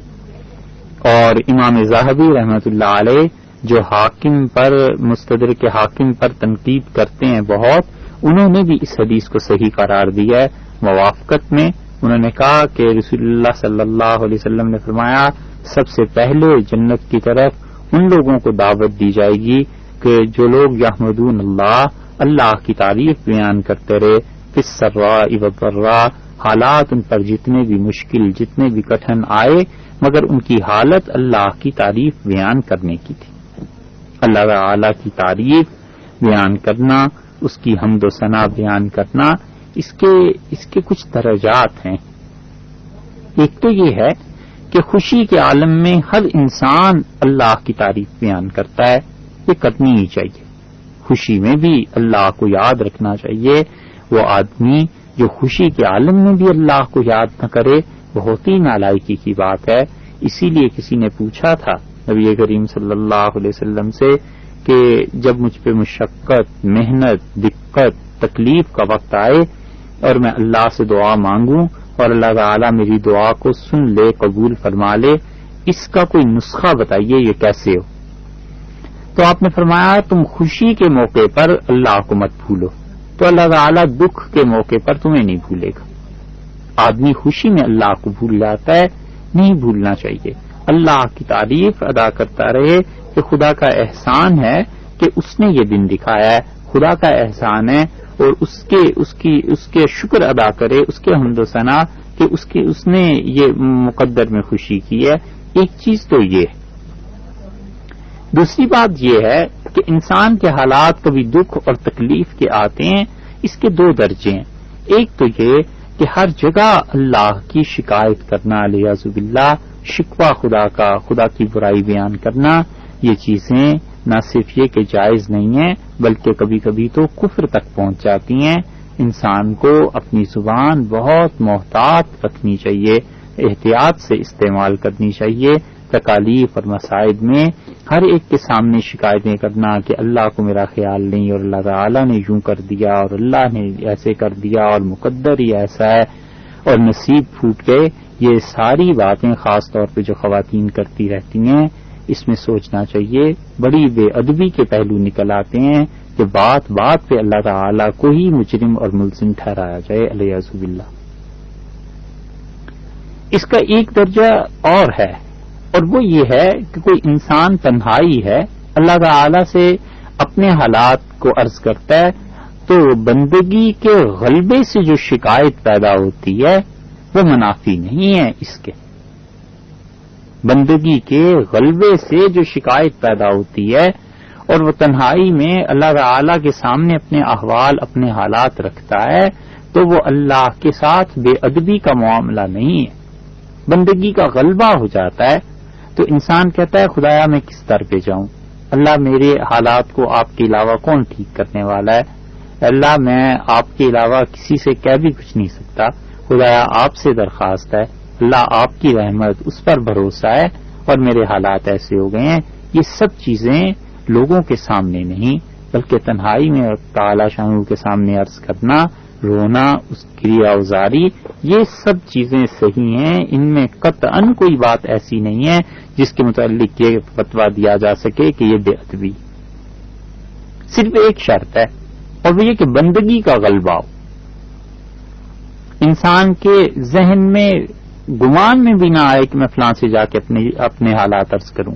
اور امام ذہبی رحمت اللہ علیہ جو حاکم پر, مستدرک حاکم پر تنقید کرتے ہیں بہت, انہوں نے بھی اس حدیث کو صحیح قرار دیا ہے موافقت میں. انہوں نے کہا کہ رسول اللہ صلی اللہ علیہ وسلم نے فرمایا سب سے پہلے جنت کی طرف ان لوگوں کو دعوت دی جائے گی کہ جو لوگ یحمدون اللہ, اللہ کی تعریف بیان کرتے رہے, فی السراء والضراء, حالات ان پر جتنے بھی مشکل جتنے بھی کٹھن آئے مگر ان کی حالت اللہ کی تعریف بیان کرنے کی تھی. اللہ تعالی کی تعریف بیان کرنا, اس کی حمد و ثنا بیان کرنا, اس کے کچھ درجات ہیں. ایک تو یہ ہے کہ خوشی کے عالم میں ہر انسان اللہ کی تعریف بیان کرتا ہے, یہ کرنی ہی چاہیے. خوشی میں بھی اللہ کو یاد رکھنا چاہیے. وہ آدمی جو خوشی کے عالم میں بھی اللہ کو یاد نہ کرے بہت ہی نالائکی کی بات ہے. اسی لیے کسی نے پوچھا تھا نبی کریم صلی اللہ علیہ وسلم سے کہ جب مجھ پہ مشقت، محنت، دقت، تکلیف کا وقت آئے اور میں اللہ سے دعا مانگوں اور اللہ تعالیٰ میری دعا کو سن لے، قبول فرما لے، اس کا کوئی نسخہ بتائیے یہ کیسے ہو؟ تو آپ نے فرمایا تم خوشی کے موقع پر اللہ کو مت بھولو تو اللہ تعالیٰ دکھ کے موقع پر تمہیں نہیں بھولے گا. آدمی خوشی میں اللہ کو بھول جاتا ہے، نہیں بھولنا چاہیے. اللہ کی تعریف ادا کرتا رہے کہ خدا کا احسان ہے کہ اس نے یہ دن دکھایا ہے، خدا کا احسان ہے، اور اس کے شکر ادا کرے، اس کے حمد و ثنا کہ اس نے یہ مقدر میں خوشی کی ہے. ایک چیز تو یہ ہے. دوسری بات یہ ہے کہ انسان کے حالات کبھی دکھ اور تکلیف کے آتے ہیں. اس کے دو درجے ہیں. ایک تو یہ کہ ہر جگہ اللہ کی شکایت کرنا، الیاذ باللہ، شکوہ خدا کی برائی بیان کرنا، یہ چیزیں نہ صرف یہ کہ جائز نہیں ہیں بلکہ کبھی کبھی تو کفر تک پہنچ جاتی ہیں. انسان کو اپنی زبان بہت محتاط رکھنی چاہیے، احتیاط سے استعمال کرنی چاہیے. تکالیف اور مصائب میں ہر ایک کے سامنے شکایتیں کرنا کہ اللہ کو میرا خیال نہیں اور اللہ تعالیٰ نے یوں کر دیا اور اللہ نے ایسے کر دیا اور مقدر ہی ایسا ہے اور نصیب پھوٹ گئے، یہ ساری باتیں خاص طور پہ جو خواتین کرتی رہتی ہیں اس میں سوچنا چاہیے. بڑی بے ادبی کے پہلو نکل آتے ہیں کہ بات بات پہ اللہ تعالیٰ کو ہی مجرم اور ملزم ٹھہرایا جائے، الیاذ باللہ. اس کا ایک درجہ اور ہے اور وہ یہ ہے کہ کوئی انسان تنہائی ہے، اللہ تعالی سے اپنے حالات کو عرض کرتا ہے تو بندگی کے غلبے سے جو شکایت پیدا ہوتی ہے وہ منافی نہیں ہے. اس کے بندگی کے غلبے سے جو شکایت پیدا ہوتی ہے اور وہ تنہائی میں اللہ تعالی کے سامنے اپنے احوال، اپنے حالات رکھتا ہے تو وہ اللہ کے ساتھ بے ادبی کا معاملہ نہیں ہے، بندگی کا غلبہ ہو جاتا ہے. تو انسان کہتا ہے خدایا میں کس در پہ جاؤں، اللہ میرے حالات کو آپ کے علاوہ کون ٹھیک کرنے والا ہے، اللہ میں آپ کے علاوہ کسی سے کہہ بھی کچھ نہیں سکتا، خدایا آپ سے درخواست ہے، اللہ آپ کی رحمت، اس پر بھروسہ ہے اور میرے حالات ایسے ہو گئے ہیں. یہ سب چیزیں لوگوں کے سامنے نہیں بلکہ تنہائی میں تعالی شانہ کے سامنے عرض کرنا، رونا، اس کریا اوزاری، یہ سب چیزیں صحیح ہیں. ان میں قطعاً کوئی بات ایسی نہیں ہے جس کے متعلق یہ فتویٰ دیا جا سکے کہ یہ بے ادبی. صرف ایک شرط ہے اور وہ یہ کہ بندگی کا غلبہ ہو. انسان کے ذہن میں گمان میں بھی نہ آئے کہ میں فلاں سے جا کے اپنے حالات عرض کروں.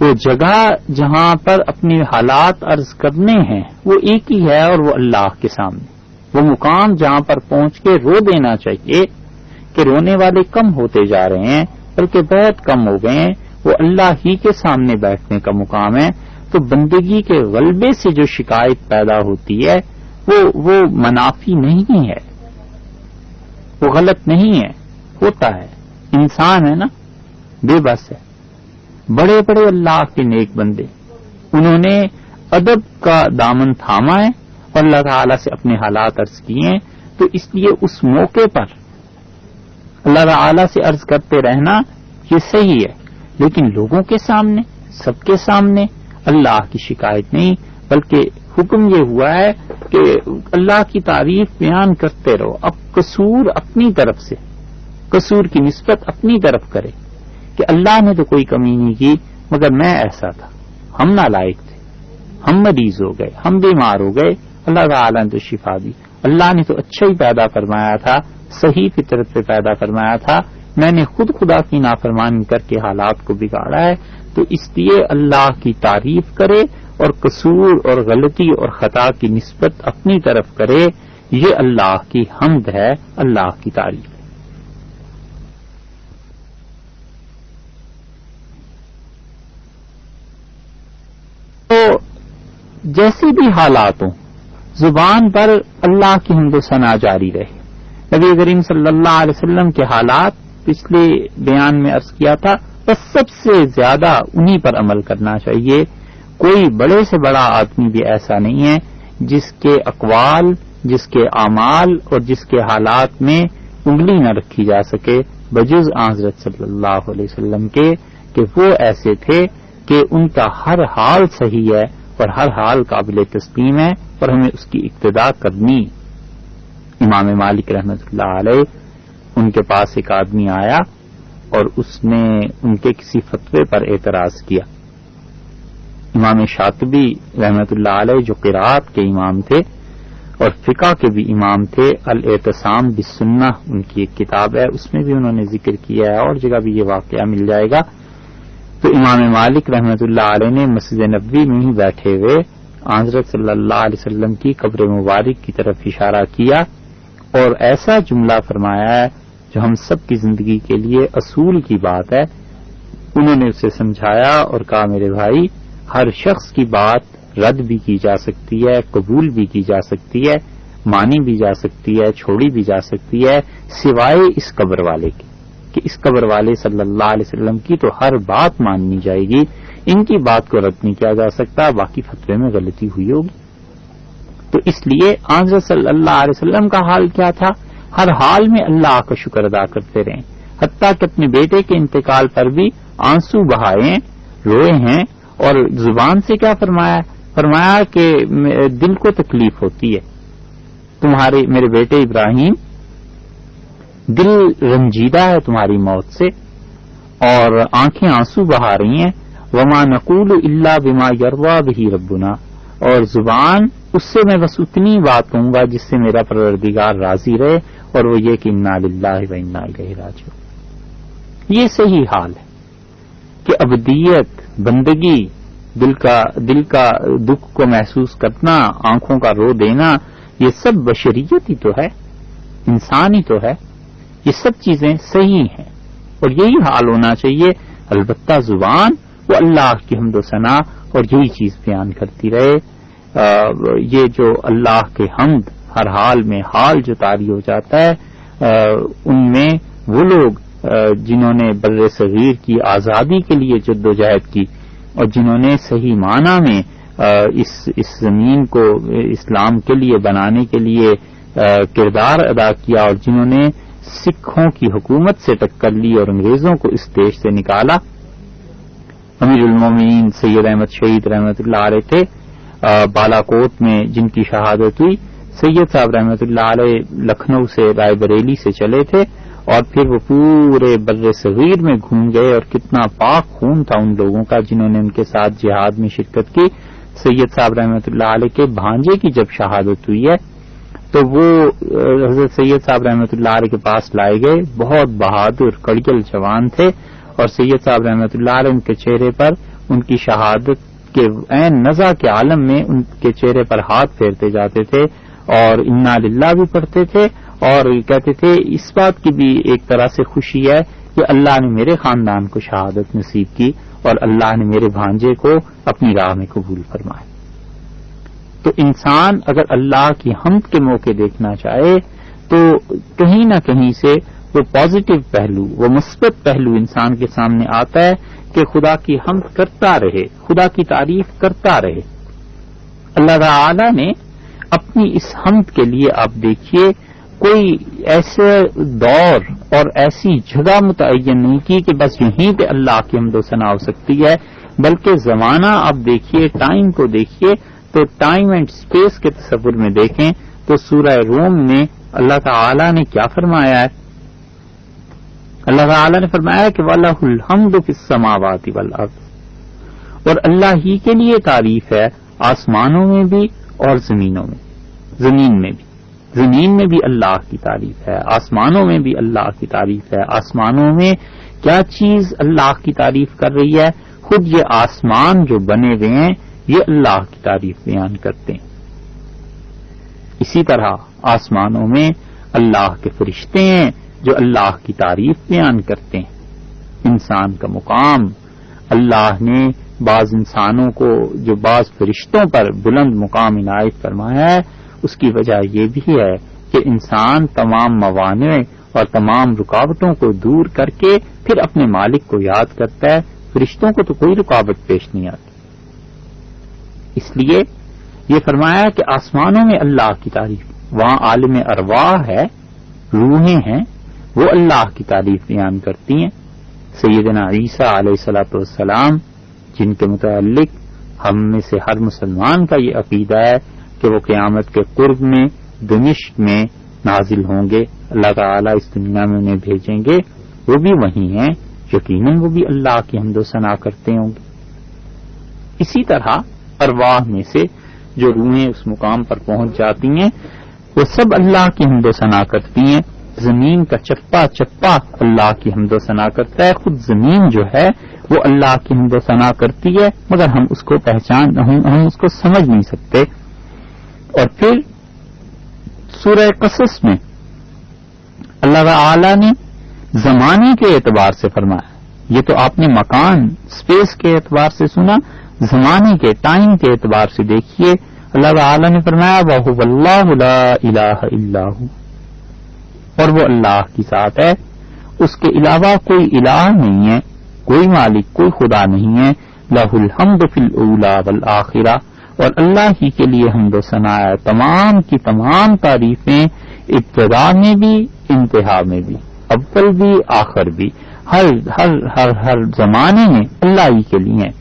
وہ جگہ جہاں پر اپنے حالات عرض کرنے ہیں وہ ایک ہی ہے اور وہ اللہ کے سامنے. وہ مقام جہاں پر پہنچ کے رو دینا چاہیے کہ رونے والے کم ہوتے جا رہے ہیں بلکہ بہت کم ہو گئے ہیں، وہ اللہ ہی کے سامنے بیٹھنے کا مقام ہے. تو بندگی کے غلبے سے جو شکایت پیدا ہوتی ہے وہ منافی نہیں ہے، وہ غلط نہیں ہے. ہوتا ہے، انسان ہے نا، بے بس ہے. بڑے بڑے اللہ کے نیک بندے انہوں نے ادب کا دامن تھاما ہے اور اللہ تعالی سے اپنے حالات عرض کیے ہیں. تو اس لیے اس موقع پر اللہ تعالی سے عرض کرتے رہنا یہ صحیح ہے، لیکن لوگوں کے سامنے، سب کے سامنے اللہ کی شکایت نہیں، بلکہ حکم یہ ہوا ہے کہ اللہ کی تعریف بیان کرتے رہو. اب قصور اپنی طرف سے، قصور کی نسبت اپنی طرف کرے کہ اللہ نے تو کوئی کمی نہیں کی مگر میں ایسا تھا، ہم نالائق تھے، ہم مریض ہو گئے، ہم بیمار ہو گئے، اللہ تعالیٰ نے تو شفا دی، اللہ نے تو اچھا ہی پیدا فرمایا تھا، صحیح فطرت پہ پیدا فرمایا تھا، میں نے خود خدا کی نافرمانی کر کے حالات کو بگاڑا ہے. تو اس لیے اللہ کی تعریف کرے اور قصور اور غلطی اور خطا کی نسبت اپنی طرف کرے. یہ اللہ کی حمد ہے، اللہ کی تعریف. تو جیسی بھی حالات ہوں زبان پر اللہ کی حمد و ثنا جاری رہے. نبی کریم صلی اللہ علیہ وسلم کے حالات پچھلے بیان میں عرض کیا تھا، بس سب سے زیادہ انہی پر عمل کرنا چاہیے. کوئی بڑے سے بڑا آدمی بھی ایسا نہیں ہے جس کے اقوال، جس کے اعمال اور جس کے حالات میں انگلی نہ رکھی جا سکے بجز حضرت صلی اللہ علیہ وسلم کے، کہ وہ ایسے تھے کہ ان کا ہر حال صحیح ہے اور ہر حال قابل تسلیم ہے اور ہمیں اس کی اقتداء کرنی۔ امام مالک رحمۃ اللہ علیہ، ان کے پاس ایک آدمی آیا اور اس نے ان کے کسی فتوے پر اعتراض کیا۔ امام شاطبی رحمۃ اللہ علیہ جو قرات کے امام تھے اور فقہ کے بھی امام تھے، الاعتصام بالسنہ ان کی ایک کتاب ہے، اس میں بھی انہوں نے ذکر کیا ہے، اور جگہ بھی یہ واقعہ مل جائے گا۔ تو امام مالک رحمۃ اللہ علیہ نے مسجد نبوی میں ہی بیٹھے ہوئے حضرت صلی اللہ علیہ وسلم کی قبر مبارک کی طرف اشارہ کیا اور ایسا جملہ فرمایا ہے جو ہم سب کی زندگی کے لیے اصول کی بات ہے۔ انہوں نے اسے سمجھایا اور کہا میرے بھائی، ہر شخص کی بات رد بھی کی جا سکتی ہے، قبول بھی کی جا سکتی ہے، مانی بھی جا سکتی ہے، چھوڑی بھی جا سکتی ہے، سوائے اس قبر والے کے، کہ اس قبر والے صلی اللہ علیہ وسلم کی تو ہر بات ماننی جائے گی، ان کی بات کو رد نہیں کیا جا سکتا، باقی فتوے میں غلطی ہوئی ہوگی۔ تو اس لیے حضرت صلی اللہ علیہ وسلم کا حال کیا تھا؟ ہر حال میں اللہ کا شکر ادا کرتے رہیں، حتیٰ کہ اپنے بیٹے کے انتقال پر بھی آنسو بہائے، روئے ہیں، اور زبان سے کیا فرمایا کہ دل کو تکلیف ہوتی ہے، تمہارے میرے بیٹے ابراہیم دل رنجیدہ ہے تمہاری موت سے اور آنکھیں آنسو بہا رہی ہیں، وما نقول الا بما یرضی بہ ربنا، اور زبان اس سے میں بس اتنی بات کہوں گا جس سے میرا پروردگار راضی رہے، اور وہ یہ کہ انا للہ و انا الیہ راجعون۔ یہ صحیح حال ہے کہ ابدیت، بندگی، دل کا دکھ کو محسوس کرنا، آنکھوں کا رو دینا، یہ سب بشریت ہی تو ہے، انسان ہی تو ہے، یہ سب چیزیں صحیح ہیں اور یہی حال ہونا چاہیے۔ البتہ زبان وہ اللہ کی حمد و ثنا اور یہی چیز بیان کرتی رہے۔ یہ جو اللہ کے حمد ہر حال میں حال جو طاری ہو جاتا ہے، ان میں وہ لوگ جنہوں نے بر صغیر کی آزادی کے لیے جدوجہد کی اور جنہوں نے صحیح معنی میں اس زمین کو اسلام کے لیے بنانے کے لیے کردار ادا کیا اور جنہوں نے سکھوں کی حکومت سے ٹکر لی اور انگریزوں کو اس دیش سے نکالا، امیر المومنین سید احمد شہید رحمۃ اللہ علیہ تھے، بالا کوٹ میں جن کی شہادت ہوئی۔ سید صاحب رحمۃ اللہ علیہ لکھنؤ سے رائے بریلی سے چلے تھے اور پھر وہ پورے بر صغیر میں گھوم گئے اور کتنا پاک خون تھا ان لوگوں کا جنہوں نے ان کے ساتھ جہاد میں شرکت کی۔ سید صاحب رحمۃ اللہ علیہ کے بھانجے کی جب شہادت ہوئی ہے تو وہ حضرت سید صاحب رحمۃ اللہ علیہ کے پاس لائے گئے، بہت بہادر کڑگل جوان تھے، اور سید صاحب رحمۃ اللہ علیہ ان کے چہرے پر ان کی شہادت کے عین نزا کے عالم میں ان کے چہرے پر ہاتھ پھیرتے جاتے تھے اور انا للہ بھی پڑھتے تھے اور کہتے تھے اس بات کی بھی ایک طرح سے خوشی ہے کہ اللہ نے میرے خاندان کو شہادت نصیب کی اور اللہ نے میرے بھانجے کو اپنی راہ میں قبول فرمایا۔ تو انسان اگر اللہ کی حمد کے موقع دیکھنا چاہے تو کہیں نہ کہیں سے وہ پازیٹو پہلو، وہ مثبت پہلو انسان کے سامنے آتا ہے کہ خدا کی حمد کرتا رہے، خدا کی تعریف کرتا رہے۔ اللہ تعالی نے اپنی اس حمد کے لیے آپ دیکھیے کوئی ایسے دور اور ایسی جگہ متعین نہیں کی کہ بس یہیں پہ اللہ کی حمد و ثنا ہو سکتی ہے، بلکہ زمانہ آپ دیکھیے، ٹائم کو دیکھیے تو ٹائم اینڈ اسپیس کے تصور میں دیکھیں تو سورہ روم میں اللہ تعالی نے کیا فرمایا ہے؟ اللہ تعالی نے فرمایا کہ وَلَهُ الْحَمْدُ فِي السَّمَاوَاتِ وَالْأَرْضِ، اور اللہ ہی کے لیے تعریف ہے آسمانوں میں بھی اور زمینوں میں، زمین میں بھی، زمین میں بھی اللہ کی تعریف ہے، آسمانوں میں بھی اللہ کی تعریف ہے۔ آسمانوں میں کیا چیز اللہ کی تعریف کر رہی ہے؟ خود یہ آسمان جو بنے ہوئے ہیں یہ اللہ کی تعریف بیان کرتے ہیں۔ اسی طرح آسمانوں میں اللہ کے فرشتے ہیں جو اللہ کی تعریف بیان کرتے ہیں۔ انسان کا مقام، اللہ نے بعض انسانوں کو جو بعض فرشتوں پر بلند مقام عنایت فرمایا ہے، اس کی وجہ یہ بھی ہے کہ انسان تمام موانع اور تمام رکاوٹوں کو دور کر کے پھر اپنے مالک کو یاد کرتا ہے۔ فرشتوں کو تو کوئی رکاوٹ پیش نہیں آتی، اس لیے یہ فرمایا کہ آسمانوں میں اللہ کی تعریف، وہاں عالم ارواح ہے، روحیں ہیں، وہ اللہ کی تعریف بیان کرتی ہیں۔ سیدنا عیسیٰ علیہ الصلوۃ والسلام جن کے متعلق ہم میں سے ہر مسلمان کا یہ عقیدہ ہے کہ وہ قیامت کے قرب میں دمشق میں نازل ہوں گے، اللہ تعالیٰ اس دنیا میں انہیں بھیجیں گے، وہ بھی وہی ہیں، یقیناً وہ بھی اللہ کی حمد و ثنا کرتے ہوں گے۔ اسی طرح ارواح میں سے جو روحیں اس مقام پر پہنچ جاتی ہیں وہ سب اللہ کی حمد و ثنا کرتی ہیں۔ زمین کا چپا چپا اللہ کی حمد و ثنا کرتا ہے، خود زمین جو ہے وہ اللہ کی حمد و ثنا کرتی ہے، مگر ہم اس کو ہم اس کو سمجھ نہیں سکتے۔ اور پھر سورہ قصص میں اللہ تعالی نے زمانے کے اعتبار سے فرمایا، یہ تو آپ نے مکان اسپیس کے اعتبار سے سنا، زمانے کے ٹائم کے اعتبار سے دیکھیے اللہ تعالی نے فرمایا وَهُوَ اللَّهُ لَا إِلَٰهَ إِلَّا هُوَ، اور وہ اللہ کی ذات ہے، اس کے علاوہ کوئی الہ نہیں ہے، کوئی مالک، کوئی خدا نہیں ہے۔ لَهُ الْحَمْدُ فِي الْأُولَىٰ وَالْآخِرَةِ، اور اللہ ہی کے لیے حمد و ثنا ہے، تمام کی تمام تعریفیں ابتدا میں بھی انتہا میں بھی، اول بھی آخر بھی، ہر زمانے میں اللہ ہی کے لیے ہیں۔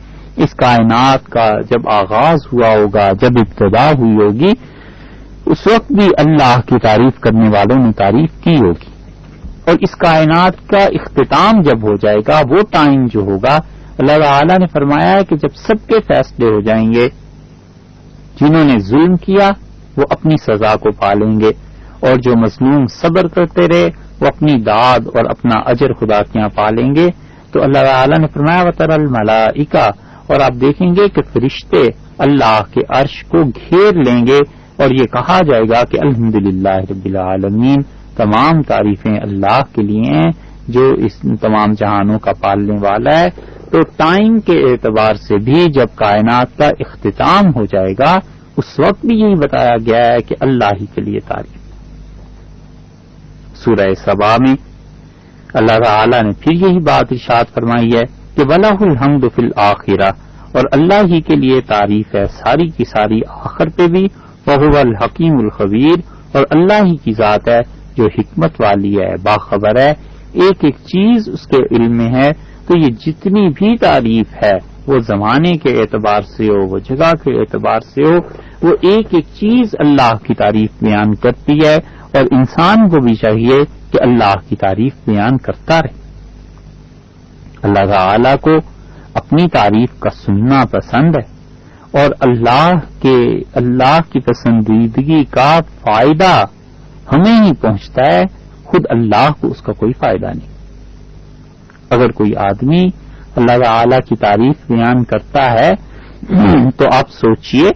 اس کائنات کا جب آغاز ہوا ہوگا، جب ابتدا ہوئی ہوگی، اس وقت بھی اللہ کی تعریف کرنے والوں نے تعریف کی ہوگی، اور اس کائنات کا اختتام جب ہو جائے گا، وہ ٹائم جو ہوگا، اللہ تعالی نے فرمایا ہے کہ جب سب کے فیصلے ہو جائیں گے، جنہوں نے ظلم کیا وہ اپنی سزا کو پالیں گے، اور جو مظلوم صبر کرتے رہے وہ اپنی داد اور اپنا اجر خدا کے یہاں پالیں گے۔ تو اللہ تعالی نے فرمایا وَتَرَى الْمَلَائِكَةَ، اور آپ دیکھیں گے کہ فرشتے اللہ کے عرش کو گھیر لیں گے، اور یہ کہا جائے گا کہ الحمدللہ رب العالمین، تمام تعریفیں اللہ کے لیے ہیں جو اس تمام جہانوں کا پالنے والا ہے۔ تو ٹائم کے اعتبار سے بھی جب کائنات کا اختتام ہو جائے گا، اس وقت بھی یہی بتایا گیا ہے کہ اللہ ہی کے لیے تعریف۔ سورہ سبا میں اللہ تعالی نے پھر یہی بات ارشاد فرمائی ہے کہ وَلَهُ الْحَمْدُ فِي الْآخِرَةِ، اور اللہ ہی کے لیے تعریف ہے ساری کی ساری آخر پہ بھی، وَهُوَ الْحَكِيمُ الْخَبِيرُ، اور اللہ ہی کی ذات ہے جو حکمت والی ہے، باخبر ہے، ایک ایک چیز اس کے علم میں ہے۔ تو یہ جتنی بھی تعریف ہے وہ زمانے کے اعتبار سے ہو، وہ جگہ کے اعتبار سے ہو، وہ ایک ایک چیز اللہ کی تعریف بیان کرتی ہے، اور انسان کو بھی چاہیے کہ اللہ کی تعریف بیان کرتا رہے۔ اللہ تعالی کو اپنی تعریف کا سننا پسند ہے، اور اللہ کی پسندیدگی کا فائدہ ہمیں ہی پہنچتا ہے، خود اللہ کو اس کا کوئی فائدہ نہیں۔ اگر کوئی آدمی اللہ تعالی کی تعریف بیان کرتا ہے تو آپ سوچئے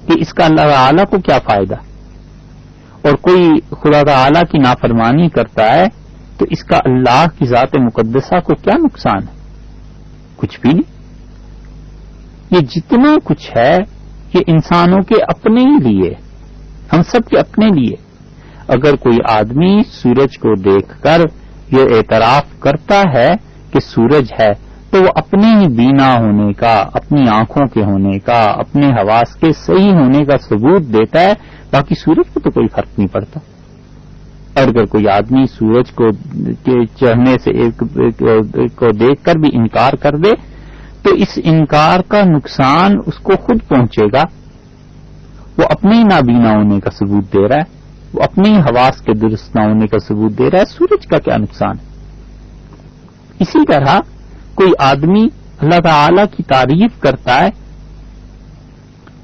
کہ اس کا اللہ تعالی کو کیا فائدہ، اور کوئی خدا تعالی کی نافرمانی کرتا ہے تو اس کا اللہ کی ذات مقدسہ کو کیا نقصان ہے؟ کچھ بھی نہیں۔ یہ جتنا کچھ ہے یہ انسانوں کے اپنے ہی لیے، ہم سب کے اپنے لیے۔ اگر کوئی آدمی سورج کو دیکھ کر یہ اعتراف کرتا ہے کہ سورج ہے، تو وہ اپنے ہی بینا ہونے کا، اپنی آنکھوں کے ہونے کا، اپنے حواس کے صحیح ہونے کا ثبوت دیتا ہے، باقی سورج کو تو کوئی فرق نہیں پڑتا۔ اور اگر کوئی آدمی سورج کو چڑھنے سے کو دیکھ کر بھی انکار کر دے تو اس انکار کا نقصان اس کو خود پہنچے گا، وہ اپنے ہی نابینا ہونے کا ثبوت دے رہا ہے، وہ اپنے ہی حواس کے درست نہ ہونے کا ثبوت دے رہا ہے، سورج کا کیا نقصان ہے؟ اسی طرح کوئی آدمی اللہ تعالی کی تعریف کرتا ہے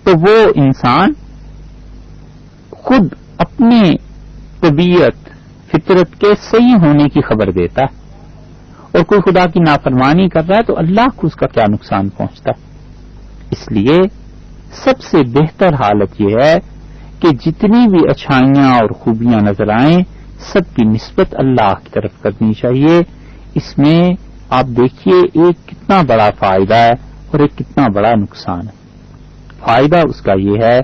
تو وہ انسان خود اپنے طبیعت فطرت کے صحیح ہونے کی خبر دیتا ہے، اور کوئی خدا کی نافرمانی کر رہا ہے تو اللہ کو اس کا کیا نقصان پہنچتا ہے۔ اس لیے سب سے بہتر حالت یہ ہے کہ جتنی بھی اچھائیاں اور خوبیاں نظر آئیں سب کی نسبت اللہ کی طرف کرنی چاہیے۔ اس میں آپ دیکھیے ایک کتنا بڑا فائدہ ہے اور ایک کتنا بڑا نقصان ہے۔ فائدہ اس کا یہ ہے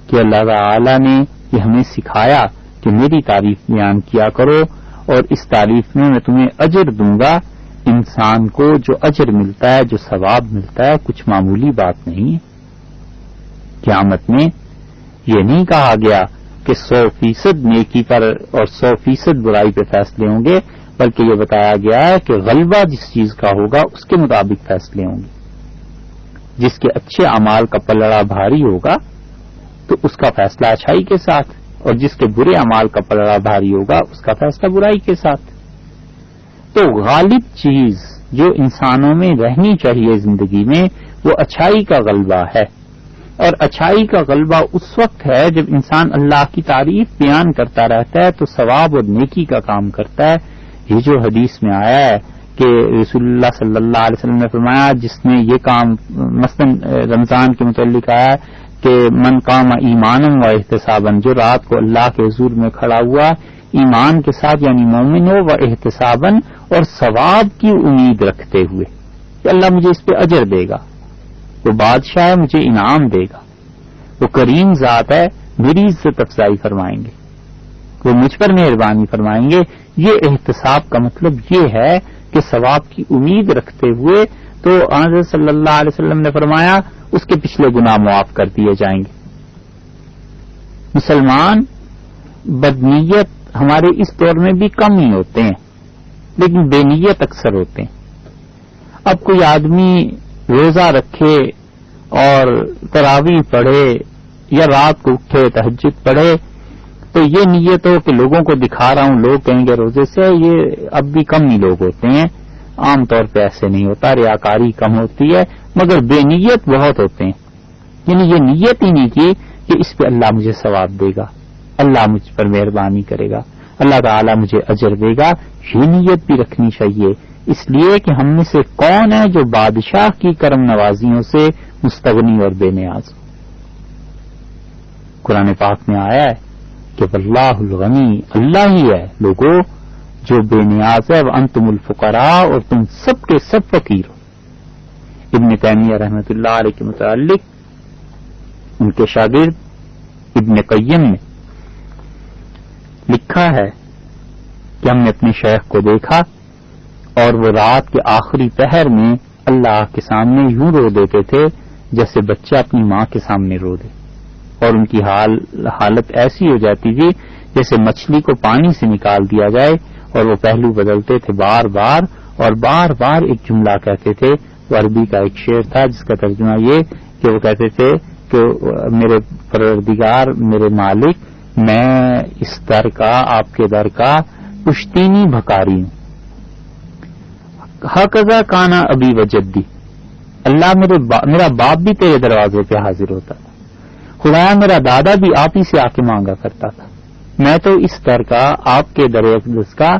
کہ اللہ تعالی نے یہ ہمیں سکھایا کہ میری تعریف بیان کیا کرو، اور اس تعریف میں تمہیں اجر دوں گا۔ انسان کو جو اجر ملتا ہے، جو ثواب ملتا ہے، کچھ معمولی بات نہیں ہے۔ قیامت میں یہ نہیں کہا گیا کہ 100% نیکی پر اور 100% برائی پہ فیصلے ہوں گے، بلکہ یہ بتایا گیا ہے کہ غلبہ جس چیز کا ہوگا اس کے مطابق فیصلے ہوں گے. جس کے اچھے اعمال کا پلڑا بھاری ہوگا تو اس کا فیصلہ اچھائی کے ساتھ، اور جس کے برے اعمال کا پلڑا بھاری ہوگا اس کا فیصلہ برائی کے ساتھ. تو غالب چیز جو انسانوں میں رہنی چاہیے زندگی میں وہ اچھائی کا غلبہ ہے، اور اچھائی کا غلبہ اس وقت ہے جب انسان اللہ کی تعریف بیان کرتا رہتا ہے تو ثواب اور نیکی کا کام کرتا ہے. یہ جو حدیث میں آیا ہے کہ رسول اللہ صلی اللہ علیہ وسلم نے فرمایا جس نے یہ کام، مثلا رمضان کے متعلق آیا کہ من قام ایمانا و احتسابا، جو رات کو اللہ کے حضور میں کھڑا ہوا ایمان کے ساتھ یعنی مومن ہو، و احتسابا اور ثواب کی امید رکھتے ہوئے کہ اللہ مجھے اس پہ اجر دے گا، وہ بادشاہ ہے مجھے انعام دے گا، وہ کریم ذات ہے میری عزت افزائی فرمائیں گے، وہ مجھ پر مہربانی فرمائیں گے. یہ احتساب کا مطلب یہ ہے کہ ثواب کی امید رکھتے ہوئے تو حضرت صلی اللہ علیہ وسلم نے فرمایا اس کے پچھلے گناہ معاف کر دیے جائیں گے. مسلمان بدنیت ہمارے اس دور میں بھی کم ہی ہوتے ہیں لیکن بے نیت اکثر ہوتے ہیں. اب کوئی آدمی روزہ رکھے اور تراویح پڑھے یا رات کو اٹھے تہجد پڑھے تو یہ نیت ہو کہ لوگوں کو دکھا رہا ہوں، لوگ کہیں گے روزے سے، یہ اب بھی کم ہی لوگ ہوتے ہیں. عام طور پہ ایسے نہیں ہوتا، ریاکاری کم ہوتی ہے، مگر بے نیت بہت ہوتے ہیں. یعنی یہ نیت ہی نہیں کی کہ اس پہ اللہ مجھے ثواب دے گا، اللہ مجھ پر مہربانی کرے گا، اللہ تعالیٰ مجھے اجر دے گا. یہ نیت بھی رکھنی چاہیے، اس لیے کہ ہم میں سے کون ہے جو بادشاہ کی کرم نوازیوں سے مستغنی اور بے نیاز ہو. قرآن پاک میں آیا ہے کہ واللہ الغنی، اللہ ہی ہے لوگوں جو بے نیاز ہے، وانتم الفقراء، اور تم سب کے سب فقیر ہو. ابن تیمیہ رحمۃ اللہ علیہ کے متعلق ان کے شاگرد ابن قیم نے لکھا ہے کہ ہم نے اپنے شیخ کو دیکھا اور وہ رات کے آخری پہر میں اللہ کے سامنے یوں رو دیتے تھے جیسے بچہ اپنی ماں کے سامنے رو دے، اور ان کی حالت ایسی ہو جاتی تھی جیسے مچھلی کو پانی سے نکال دیا جائے، اور وہ پہلو بدلتے تھے بار بار اور بار بار ایک جملہ کہتے تھے. وہ عربی کا ایک شعر تھا جس کا ترجمہ یہ کہ وہ کہتے تھے کہ میرے پروردگار، میرے مالک، میں اس در کا، آپ کے در کا پشتینی بھکاری ہوں. ہکذا کانا ابی و جدی، اللہ میرا باپ بھی تیرے دروازے پہ حاضر ہوتا تھا، خدایا میرا دادا بھی آپ ہی سے آ کے مانگا کرتا تھا، میں تو اس در کا، آپ کے در اقدس کا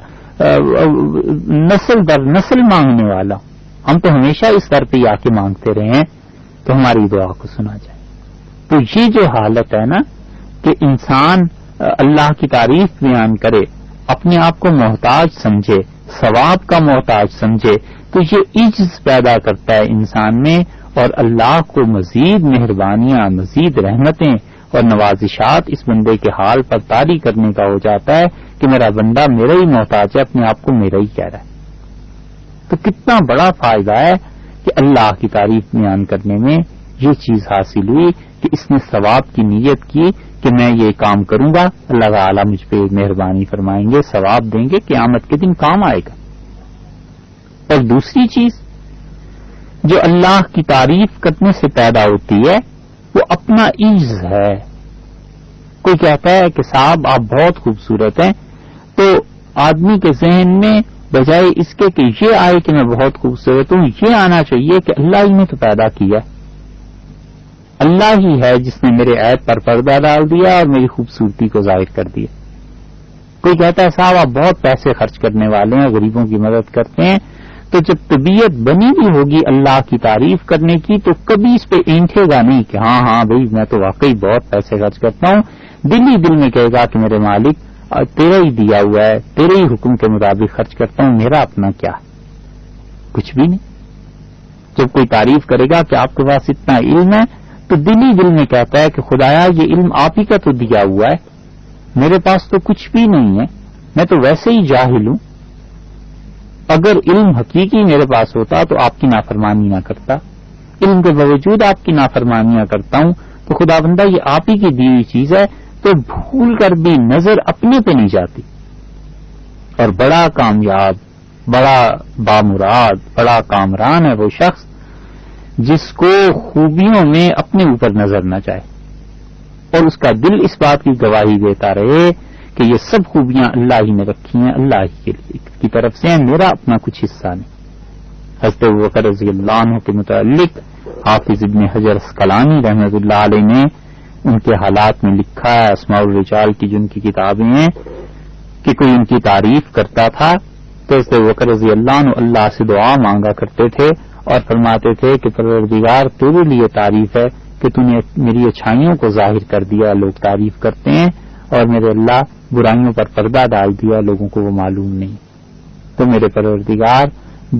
نسل در نسل مانگنے والا ہوں. ہم تو ہمیشہ اس در پہ آ کے مانگتے رہے ہیں تو ہماری دعا کو سنا جائے. تو یہ جو حالت ہے نا کہ انسان اللہ کی تعریف بیان کرے، اپنے آپ کو محتاج سمجھے، ثواب کا محتاج سمجھے، تو یہ عجز پیدا کرتا ہے انسان میں، اور اللہ کو مزید مہربانیاں، مزید رحمتیں اور نوازشات اس بندے کے حال پر طاری کرنے کا ہو جاتا ہے کہ میرا بندہ میرا ہی محتاج ہے، اپنے آپ کو میرا ہی کہہ رہا ہے. تو کتنا بڑا فائدہ ہے کہ اللہ کی تعریف بیان کرنے میں یہ چیز حاصل ہوئی کہ اس نے ثواب کی نیت کی کہ میں یہ کام کروں گا، اللہ تعالیٰ مجھ پہ مہربانی فرمائیں گے، ثواب دیں گے، قیامت کے دن کام آئے گا. اور دوسری چیز جو اللہ کی تعریف کرنے سے پیدا ہوتی ہے وہ اپنا عجز ہے. کوئی کہتا ہے کہ صاحب آپ بہت خوبصورت ہیں، تو آدمی کے ذہن میں بجائے اس کے کہ یہ آئے کہ میں بہت خوبصورت ہوں، یہ آنا چاہیے کہ اللہ ہی نے تو پیدا کیا، اللہ ہی ہے جس نے میرے عیب پر پردہ ڈال دیا اور میری خوبصورتی کو ظاہر کر دیا. کوئی کہتا ہے صاحب آپ بہت پیسے خرچ کرنے والے ہیں، غریبوں کی مدد کرتے ہیں، تو جب طبیعت بنی بھی ہوگی اللہ کی تعریف کرنے کی تو کبھی اس پہ اینٹھے گا نہیں کہ ہاں ہاں بھائی میں تو واقعی بہت پیسے خرچ کرتا ہوں. دل ہی دل میں کہے گا کہ میرے مالک تیرا ہی دیا ہوا ہے، تیرے ہی حکم کے مطابق خرچ کرتا ہوں، میرا اپنا کیا ہے، کچھ بھی نہیں. جب کوئی تعریف کرے گا کہ آپ کے پاس اتنا علم ہے تو دل ہی دل میں کہتا ہے کہ خدایا یہ علم آپ ہی کا تو دیا ہوا ہے، میرے پاس تو کچھ بھی نہیں ہے، میں تو ویسے ہی جاہل ہوں. اگر علم حقیقی میرے پاس ہوتا تو آپ کی نافرمانی نہ کرتا، علم کے باوجود آپ کی نافرمانیاں کرتا ہوں تو خدا بندہ یہ آپ ہی کی دی ہوئی چیز ہے، تو بھول کر بھی نظر اپنے پہ نہیں جاتی. اور بڑا کامیاب، بڑا بامراد، بڑا کامران ہے وہ شخص جس کو خوبیوں میں اپنے اوپر نظر نہ جائے اور اس کا دل اس بات کی گواہی دیتا رہے کہ یہ سب خوبیاں اللہ ہی نے رکھی ہیں، اللہ ہی کی طرف سے ہیں، میرا اپنا کچھ حصہ نہیں. حضرت ابوبکر رضی اللہ عنہ کے متعلق حافظ ابن حجر اسقلانی رحمۃ اللہ علیہ نے ان کے حالات میں لکھا ہے، اسماء الرجال کی جن کی کتابیں ہیں، کہ کوئی ان کی تعریف کرتا تھا تو حضرت ابوبکر رضی اللہ عنہ اللہ سے دعا مانگا کرتے تھے اور فرماتے تھے کہ پروردگار تیرے لیے تعریف ہے کہ تو نے میری اچھائیوں کو ظاہر کر دیا، لوگ تعریف کرتے ہیں، اور میرے اللہ برائیوں پر پردہ ڈال دیا، لوگوں کو وہ معلوم نہیں. تو میرے پروردگار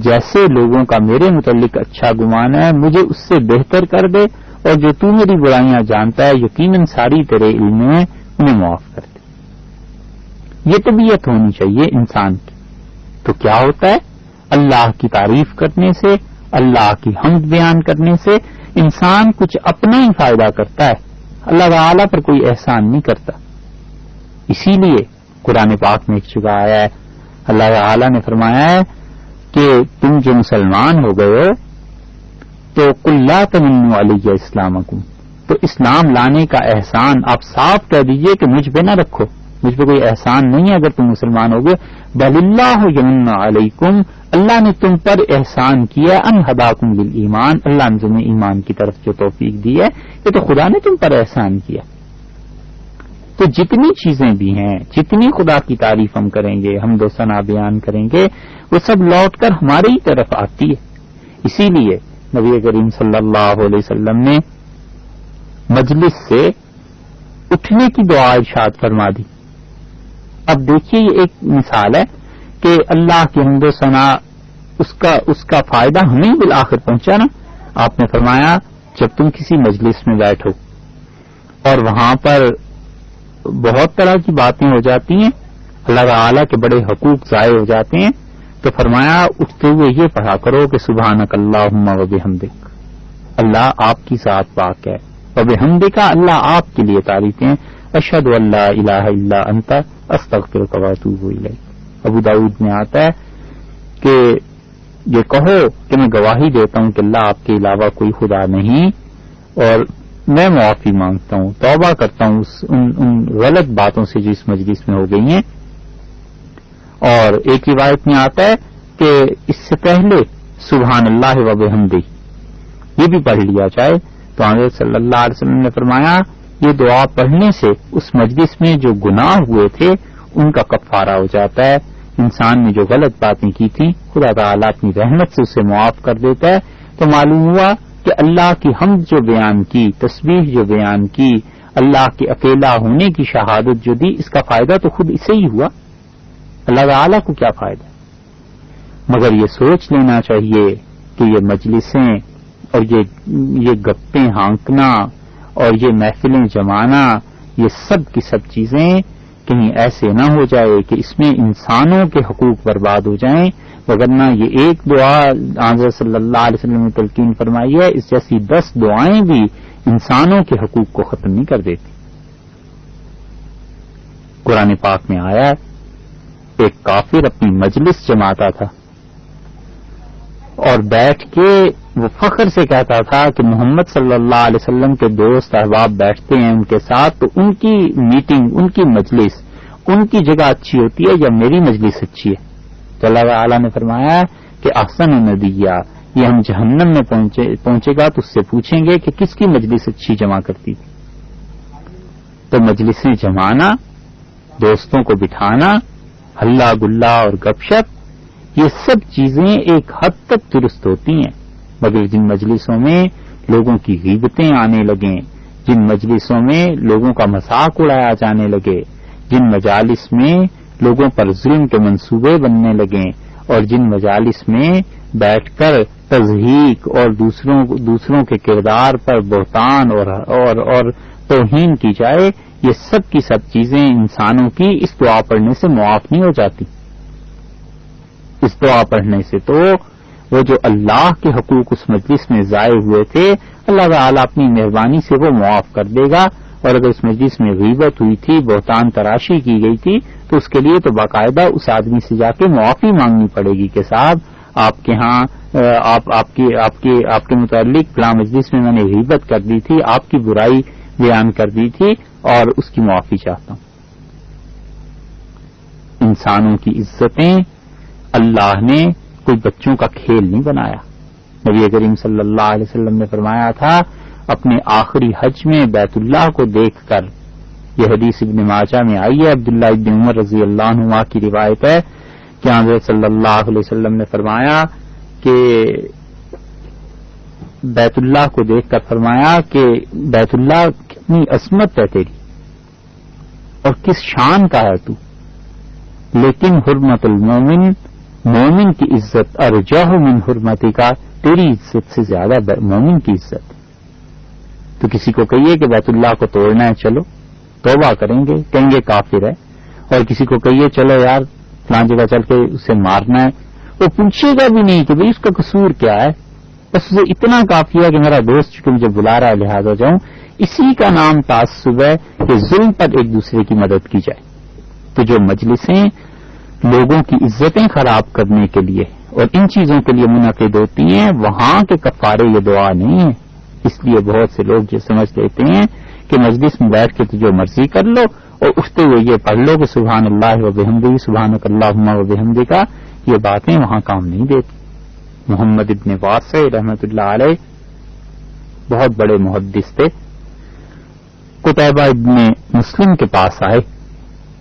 جیسے لوگوں کا میرے متعلق اچھا گمان ہے مجھے اس سے بہتر کر دے، اور جو تو میری برائیاں جانتا ہے یقیناً ساری تیرے علم میں انہیں معاف کر دے. یہ طبیعت ہونی چاہیے انسان کی. تو کیا ہوتا ہے؟ اللہ کی تعریف کرنے سے، اللہ کی حمد بیان کرنے سے انسان کچھ اپنا ہی فائدہ کرتا ہے، اللہ تعالیٰ پر کوئی احسان نہیں کرتا. اسی لیے قرآن پاک میں ایک جگہ آیا ہے، اللہ تعالیٰ نے فرمایا ہے کہ تم جو مسلمان ہو گئے ہو تو قل لا تمنوا علی اسلامکم، تو اسلام لانے کا احسان آپ صاف کہہ دیجئے کہ مجھ پہ نہ رکھو، مجھ پہ کوئی احسان نہیں ہے اگر تم مسلمان ہو گئے. بل اللہ یمن علیکم، اللہ نے تم پر احسان کیا، ان ہداکم للایمان، اللہ نے تمہیں ایمان کی طرف جو توفیق دی ہے یہ تو خدا نے تم پر احسان کیا. تو جتنی چیزیں بھی ہیں، جتنی خدا کی تعریف ہم کریں گے، حمد و ثنا بیان کریں گے، وہ سب لوٹ کر ہماری ہی طرف آتی ہے. اسی لیے نبی کریم صلی اللہ علیہ وسلم نے مجلس سے اٹھنے کی دعا ارشاد فرما دی. اب دیکھیے یہ ایک مثال ہے کہ اللہ کی حمد و ثنا اس کا فائدہ ہمیں بالآخر پہنچا نا. آپ نے فرمایا جب تم کسی مجلس میں بیٹھو اور وہاں پر بہت طرح کی باتیں ہو جاتی ہیں، اللہ تعالیٰ کے بڑے حقوق ضائع ہو جاتے ہیں، تو فرمایا اٹھتے ہوئے یہ پڑھا کرو کہ سبحانک اللہم و بحمدک، اللہ آپ کی ذات پاک ہے، و بحمدک، اللہ آپ کے لیے تعریفیں، اشہد ان لا الہ الا انت استغفرک و اتوب الیک. ابو داؤد میں آتا ہے کہ یہ کہو کہ میں گواہی دیتا ہوں کہ اللہ آپ کے علاوہ کوئی خدا نہیں، اور میں معافی مانگتا ہوں، توبہ کرتا ہوں ان غلط باتوں سے جو اس مجلس میں ہو گئی ہیں. اور ایک روایت میں آتا ہے کہ اس سے پہلے سبحان اللہ و بحمدہ یہ بھی پڑھ لیا جائے. تو حضرت صلی اللہ علیہ وسلم نے فرمایا یہ دعا پڑھنے سے اس مجلس میں جو گناہ ہوئے تھے ان کا کفارہ ہو جاتا ہے. انسان نے جو غلط باتیں کی تھیں خدا تعالیٰ اپنی رحمت سے اسے معاف کر دیتا ہے. تو معلوم ہوا کہ اللہ کی حمد جو بیان کی، تسبیح جو بیان کی، اللہ کے اکیلا ہونے کی شہادت جو دی، اس کا فائدہ تو خود اسے ہی ہوا، اللہ تعالیٰ کو کیا فائدہ. مگر یہ سوچ لینا چاہیے کہ یہ مجلسیں اور یہ گپیں ہانکنا اور یہ محفلیں جمانا، یہ سب کی سب چیزیں کہیں ایسے نہ ہو جائے کہ اس میں انسانوں کے حقوق برباد ہو جائیں. وگرنہ یہ ایک دعا حضرت صلی اللہ علیہ وسلم نے تلقین فرمائی ہے، اس جیسی 10 دعائیں بھی انسانوں کے حقوق کو ختم نہیں کر دیتی. قرآن پاک میں آیا ایک کافر اپنی مجلس جماتا تھا اور بیٹھ کے وہ فخر سے کہتا تھا کہ محمد صلی اللہ علیہ وسلم کے دوست احباب بیٹھتے ہیں ان کے ساتھ تو ان کی میٹنگ، ان کی مجلس، ان کی جگہ اچھی ہوتی ہے یا میری مجلس اچھی ہے. تو اللہ تعالیٰ نے فرمایا کہ احسن ندیہ، یہ ہم جہنم میں پہنچے گا تو اس سے پوچھیں گے کہ کس کی مجلس اچھی جمع کرتی تھی. تو مجلسیں جمانا، دوستوں کو بٹھانا، ہلا گلا اور گپ شپ، یہ سب چیزیں ایک حد تک درست ہوتی ہیں. مگر جن مجلسوں میں لوگوں کی غیبتیں آنے لگیں، جن مجلسوں میں لوگوں کا مذاق اڑایا جانے لگے، جن مجالس میں لوگوں پر ظلم کے منصوبے بننے لگیں، اور جن مجالس میں بیٹھ کر تضحیک اور دوسروں کے کردار پر بہتان اور توہین کی جائے، یہ سب کی سب چیزیں انسانوں کی اس دعا پڑھنے سے معاف نہیں ہو جاتی. اس دعا پڑھنے سے تو وہ جو اللہ کے حقوق اس مجلس میں ضائع ہوئے تھے اللہ تعالیٰ اپنی مہربانی سے وہ معاف کر دے گا. اور اگر اس مجلس میں غیبت ہوئی تھی، بہتان تراشی کی گئی تھی، تو اس کے لیے تو باقاعدہ اس آدمی سے جا کے معافی مانگنی پڑے گی کہ صاحب آپ کے ہاں آپ کے متعلق فلاں مجلس میں نے غیبت کر دی تھی، آپ کی برائی بیان کر دی تھی اور اس کی معافی چاہتا ہوں. انسانوں کی عزتیں اللہ نے کوئی بچوں کا کھیل نہیں بنایا. نبی کریم صلی اللہ علیہ وسلم نے فرمایا تھا اپنے آخری حج میں بیت اللہ کو دیکھ کر، یہ حدیث ابن ماجہ میں آئی ہے، عبداللہ ابن عمر رضی اللہ عنہ کی روایت ہے کہ حضرت صلی اللہ علیہ وسلم نے فرمایا کہ بیت اللہ کو دیکھ کر فرمایا کہ بیت اللہ کتنی عظمت ہے تیری اور کس شان کا ہے تو، لیکن حرمت المومن، مومن کی عزت ارجح من حرمتی کا، تیری عزت سے زیادہ مومن کی عزت. تو کسی کو کہیے کہ بیت اللہ کو توڑنا ہے، چلو توبہ کریں گے، کہیں گے کافر ہے. اور کسی کو کہیے چلو یار فلاں جگہ چل کے اسے مارنا ہے، وہ پوچھے گا بھی نہیں کہ بھئی اس کا قصور کیا ہے، بس اسے اتنا کافی ہے کہ میرا دوست چونکہ مجھے بلا رہا ہے لہذا جاؤں. اسی کا نام تعصب ہے کہ ظلم پر ایک دوسرے کی مدد کی جائے. تو جو مجلسیں لوگوں کی عزتیں خراب کرنے کے لیے اور ان چیزوں کے لیے منعقد ہوتی ہیں، وہاں کے کفارے یہ دعا نہیں ہے. اس لیے بہت سے لوگ یہ سمجھ لیتے ہیں کہ مجلس میں بیٹھ کے تو جو مرضی کر لو اور اٹھتے ہوئے یہ پڑھ لو کہ سبحان اللہ و بحمدہ سبحانک اللہم و بحمدک، یہ باتیں وہاں کام نہیں دیتی. محمد ابن واسع رحمۃ اللہ علیہ بہت بڑے محدث تھے. قتیبہ ابن مسلم کے پاس آئے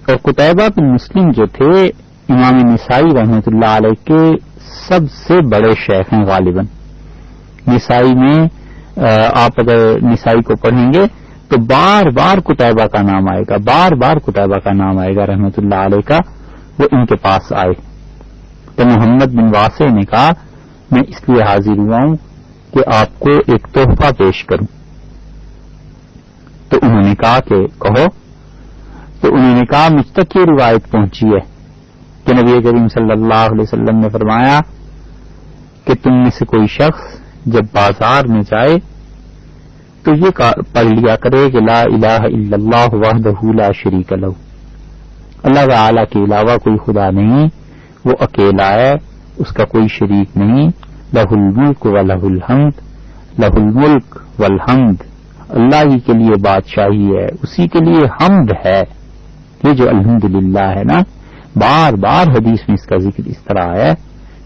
اور قتیبہ بن مسلم جو تھے امام نسائی رحمۃ اللہ علیہ کے سب سے بڑے شیخ ہیں غالباً. نسائی میں آپ اگر نسائی کو پڑھیں گے تو بار بار قتیبہ کا نام آئے گا، بار بار قتیبہ کا نام آئے گا رحمۃ اللہ علیہ کا. وہ ان کے پاس آئے تو محمد بن واسع نے کہا میں اس لیے حاضر ہوا ہوں کہ آپ کو ایک تحفہ پیش کروں. تو انہوں نے کہا کہ کہو. تو انہوں نے کہا مجھ تک یہ روایت پہنچی ہے کہ نبی کریم صلی اللہ علیہ وسلم نے فرمایا کہ تم میں سے کوئی شخص جب بازار میں جائے تو یہ پڑھ لیا کرے کہ لا الہ الا اللہ وحدہ لا شریک لہ، اللہ تعالی کے علاوہ کوئی خدا نہیں، وہ اکیلا ہے، اس کا کوئی شریک نہیں. لہ الملک و لہ الحمد، لہ الملک والحمد، اللہ ہی کے لیے بادشاہی ہے، اسی کے لیے حمد ہے. یہ جو الحمدللہ ہے نا، بار بار حدیث میں اس کا ذکر اس طرح ہے،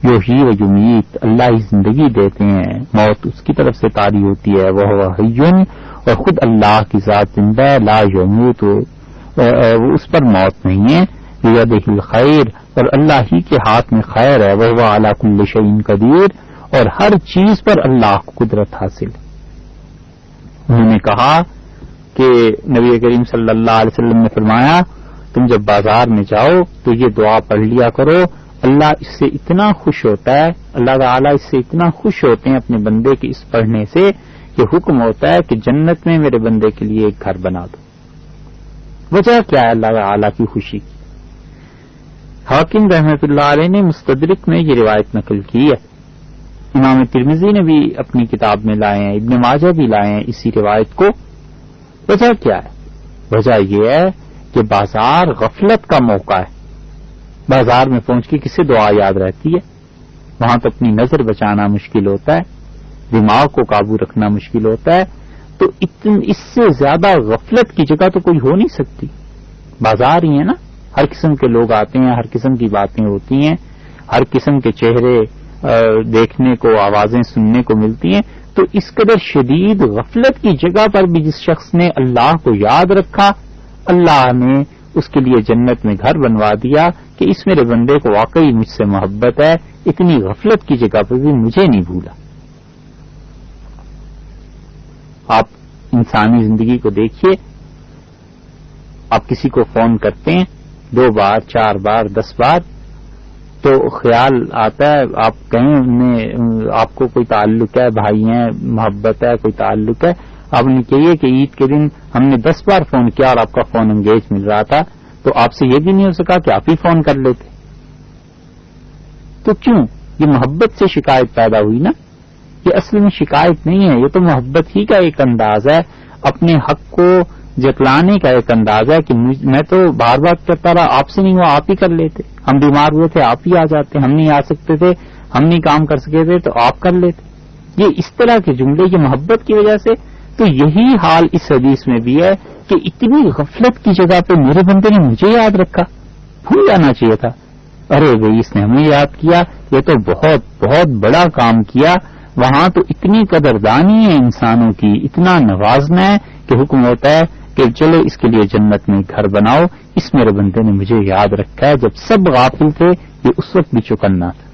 جو ہی و یمیت، اللہ ہی زندگی دیتے ہیں، موت اس کی طرف سے طاری ہوتی ہے. وہ حی، اور خود اللہ کی ذات زندہ ہے، لا یموت، وہ اس پر موت نہیں ہے. بیدہ الخیر، اور اللہ ہی کے ہاتھ میں خیر ہے. وہ علی کل شیء قدیر، اور ہر چیز پر اللہ کو قدرت حاصل ہے. انہوں نے کہا کہ نبی کریم صلی اللہ علیہ وسلم نے فرمایا تم جب بازار میں جاؤ تو یہ دعا پڑھ لیا کرو، اللہ اس سے اتنا خوش ہوتا ہے، اللہ تعالیٰ اس سے اتنا خوش ہوتے ہیں اپنے بندے کے اس پڑھنے سے کہ حکم ہوتا ہے کہ جنت میں میرے بندے کے لیے ایک گھر بنا دو. وجہ کیا ہے اللہ تعالیٰ کی خوشی کی؟ حاکم رحمۃ اللہ علیہ نے مستدرک میں یہ روایت نقل کی ہے، امام ترمذی نے بھی اپنی کتاب میں لائے ہیں، ابن ماجہ بھی لائے ہیں اسی روایت کو. وجہ کیا ہے؟ وجہ یہ ہے کہ بازار غفلت کا موقع ہے. بازار میں پہنچ کے کسے دعا یاد رہتی ہے؟ وہاں تو اپنی نظر بچانا مشکل ہوتا ہے، دماغ کو قابو رکھنا مشکل ہوتا ہے. تو اس سے زیادہ غفلت کی جگہ تو کوئی ہو نہیں سکتی. بازار ہی ہے نا، ہر قسم کے لوگ آتے ہیں، ہر قسم کی باتیں ہوتی ہیں، ہر قسم کے چہرے دیکھنے کو، آوازیں سننے کو ملتی ہیں. تو اس قدر شدید غفلت کی جگہ پر بھی جس شخص نے اللہ کو یاد رکھا، اللہ نے اس کے لیے جنت میں گھر بنوا دیا کہ اس میرے بندے کو واقعی مجھ سے محبت ہے، اتنی غفلت کی جگہ پر بھی مجھے نہیں بھولا. آپ انسانی زندگی کو دیکھیے، آپ کسی کو فون کرتے ہیں 2 بار 4 بار 10 بار تو خیال آتا ہے آپ کہیں آپ کو کوئی تعلق ہے، بھائی ہیں، محبت ہے، کوئی تعلق ہے. آپ نے کہیے کہ عید کے دن ہم نے 10 بار فون کیا اور آپ کا فون انگیج مل رہا تھا، تو آپ سے یہ بھی نہیں ہو سکا کہ آپ ہی فون کر لیتے. تو کیوں؟ یہ محبت سے شکایت پیدا ہوئی نا. یہ اصل میں شکایت نہیں ہے، یہ تو محبت ہی کا ایک انداز ہے، اپنے حق کو جتلانے کا ایک انداز ہے کہ میں تو بار بار کرتا رہا، آپ سے نہیں ہوا آپ ہی کر لیتے، ہم بیمار ہوئے تھے آپ ہی آ جاتے، ہم نہیں آ سکتے تھے، ہم نہیں کام کر سکے تھے تو آپ کر لیتے. یہ اس طرح کے جملے یہ محبت کی وجہ سے. تو یہی حال اس حدیث میں بھی ہے کہ اتنی غفلت کی جگہ پہ میرے بندے نے مجھے یاد رکھا، بھول جانا چاہیے تھا. ارے بھائی اس نے ہمیں یاد کیا، یہ تو بہت بہت بڑا کام کیا. وہاں تو اتنی قدردانی ہے انسانوں کی، اتنا نوازنا ہے کہ حکم ہوتا ہے کہ چلو اس کے لیے جنت میں گھر بناؤ. اس میرے بندے نے مجھے یاد رکھا ہے، جب سب غافل تھے یہ اس وقت بھی چوکنا تھا.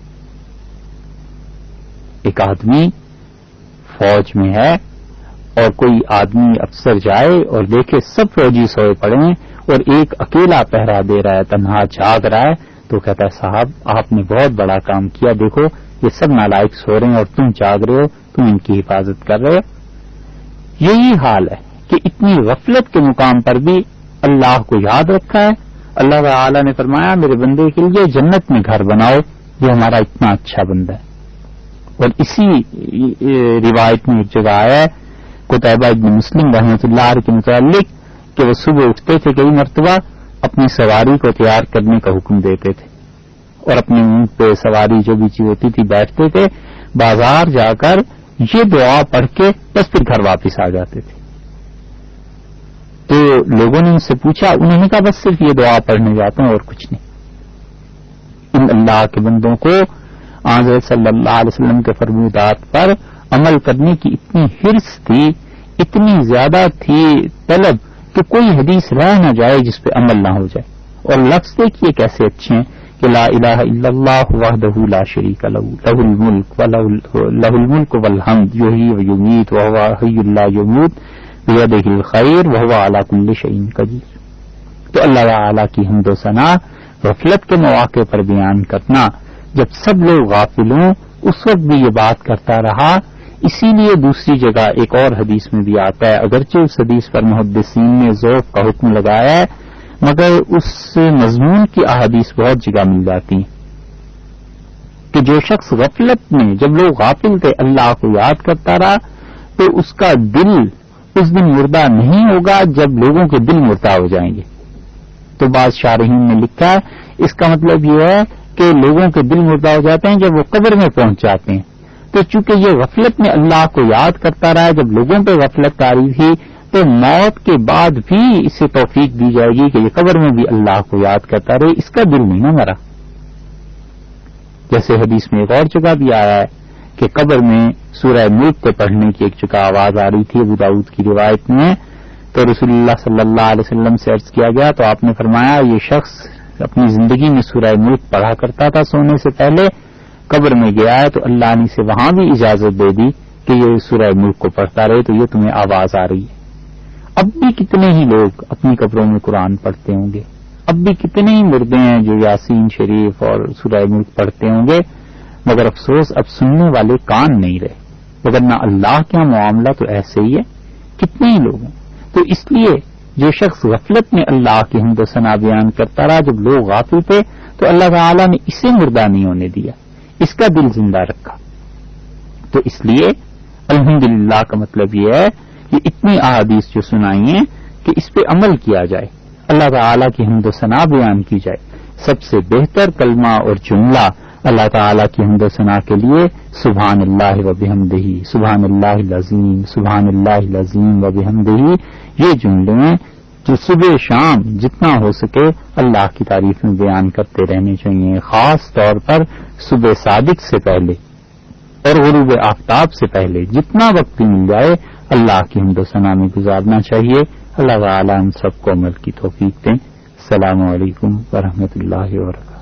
ایک آدمی فوج میں ہے اور کوئی آدمی افسر جائے اور دیکھے سب فوجی سوئے پڑے ہیں اور ایک اکیلا پہرا دے رہا ہے، تنہا جاگ رہا ہے، تو کہتا ہے صاحب آپ نے بہت بڑا کام کیا، دیکھو یہ سب نالائق سو رہے ہیں اور تم جاگ رہے ہو، تم ان کی حفاظت کر رہے ہو. یہی حال ہے کہ اتنی غفلت کے مقام پر بھی اللہ کو یاد رکھا ہے. اللہ تعالی نے فرمایا میرے بندے کے لیے جنت میں گھر بناؤ، یہ ہمارا اتنا اچھا بندہ ہے. اور اسی روایت میں ایک جگہ آیا ہے قتیبہ ابن مسلم رحمۃ اللہ علیہ کے متعلق کہ وہ صبح اٹھتے تھے کئی مرتبہ، اپنی سواری کو تیار کرنے کا حکم دیتے تھے اور اپنے اونٹ پہ سواری جو بھی چیز ہوتی تھی بیٹھتے تھے، بازار جا کر یہ دعا پڑھ کے بس پھر گھر واپس آ جاتے تھے. تو لوگوں نے ان سے پوچھا، انہوں نے کہا بس صرف یہ دعا پڑھنے جاتا ہوں اور کچھ نہیں. ان اللہ کے بندوں کو حضرت صلی اللہ علیہ وسلم کے فرمودات پر عمل کرنے کی اتنی حرص تھی، اتنی زیادہ تھی طلب کہ کوئی حدیث رہ نہ جائے جس پہ عمل نہ ہو جائے. اور لفظ دیکھیے کیسے اچھے ہیں کہ لا الہ الا اللہ وحدہ لا شریک لہ لہ الملک والحمد یحیی ویمیت وہو حی لا یموت بیدہ الخیر وہو علی کل شیء قدیر. تو اللہ تعالی کی حمد و ثنا غفلت کے مواقع پر بیان کرنا، جب سب لوگ غافل ہوں اس وقت بھی یہ بات کرتا رہا. اسی لیے دوسری جگہ ایک اور حدیث میں بھی آتا ہے، اگرچہ اس حدیث پر محدثین نے ذوق کا حکم لگایا ہے مگر اس مضمون کی احادیث بہت جگہ مل جاتی ہیں کہ جو شخص غفلت میں جب لوگ غافل تھے اللہ کو یاد کرتا رہا تو اس کا دل اس دن مردہ نہیں ہوگا جب لوگوں کے دل مردہ ہو جائیں گے. تو بعض شارحین نے لکھا ہے اس کا مطلب یہ ہے کہ لوگوں کے دل مردہ ہو جاتے ہیں جب وہ قبر میں پہنچ جاتے ہیں. تو چونکہ یہ غفلت میں اللہ کو یاد کرتا رہا، جب لوگوں پہ غفلت طاری تھی تو موت کے بعد بھی اسے توفیق دی جائے گی کہ یہ قبر میں بھی اللہ کو یاد کرتا رہے، اس کا دل نہیں نہ مرا. جیسے حدیث میں ایک اور جگہ بھی آیا ہے کہ قبر میں سورہ ملک کو پڑھنے کی ایک جگہ آواز آ رہی تھی، ابو داؤد کی روایت میں. تو رسول اللہ صلی اللہ علیہ وسلم سے عرض کیا گیا تو آپ نے فرمایا یہ شخص اپنی زندگی میں سورہ ملک پڑھا کرتا تھا سونے سے پہلے، قبر میں گیا ہے تو اللہ نے اسے وہاں بھی اجازت دے دی کہ یہ سورہ ملک کو پڑھتا رہے، تو یہ تمہیں آواز آ رہی ہے. اب بھی کتنے ہی لوگ اپنی قبروں میں قرآن پڑھتے ہوں گے، اب بھی کتنے ہی مردے ہیں جو یاسین شریف اور سورہ ملک پڑھتے ہوں گے، مگر افسوس اب سننے والے کان نہیں رہے. وگرنہ اللہ کا معاملہ تو ایسے ہی ہے، کتنے ہی لوگ ہیں. تو اس لیے جو شخص غفلت میں اللہ کی حمد و ثنا بیان کرتا رہا، جب لوگ غافل تھے تو اللہ تعالیٰ نے اسے مردہ نہیں ہونے دیا، اس کا دل زندہ رکھا. تو اس لیے الحمدللہ کا مطلب یہ ہے کہ اتنی احادیث جو سنائی ہیں کہ اس پہ عمل کیا جائے، اللہ تعالیٰ کی حمد و ثنا بیان کی جائے. سب سے بہتر کلمہ اور جملہ اللہ تعالیٰ کی حمد و ثنا کے لیے سبحان اللہ و بحمدہ، سبحان اللہ العظیم، سبحان اللہ العظیم و بحمدہ، یہ جملے ہیں جو صبح شام جتنا ہو سکے اللہ کی تعریف میں بیان کرتے رہنے چاہیے. خاص طور پر صبح صادق سے پہلے اور غروب آفتاب سے پہلے جتنا وقت بھی مل جائے اللہ کی حمد و ثنا میں گزارنا چاہیے. اللہ تعالی ہم سب کو عمل کی توفیق دیں. السلام علیکم ورحمۃ اللہ وبرکاتہ.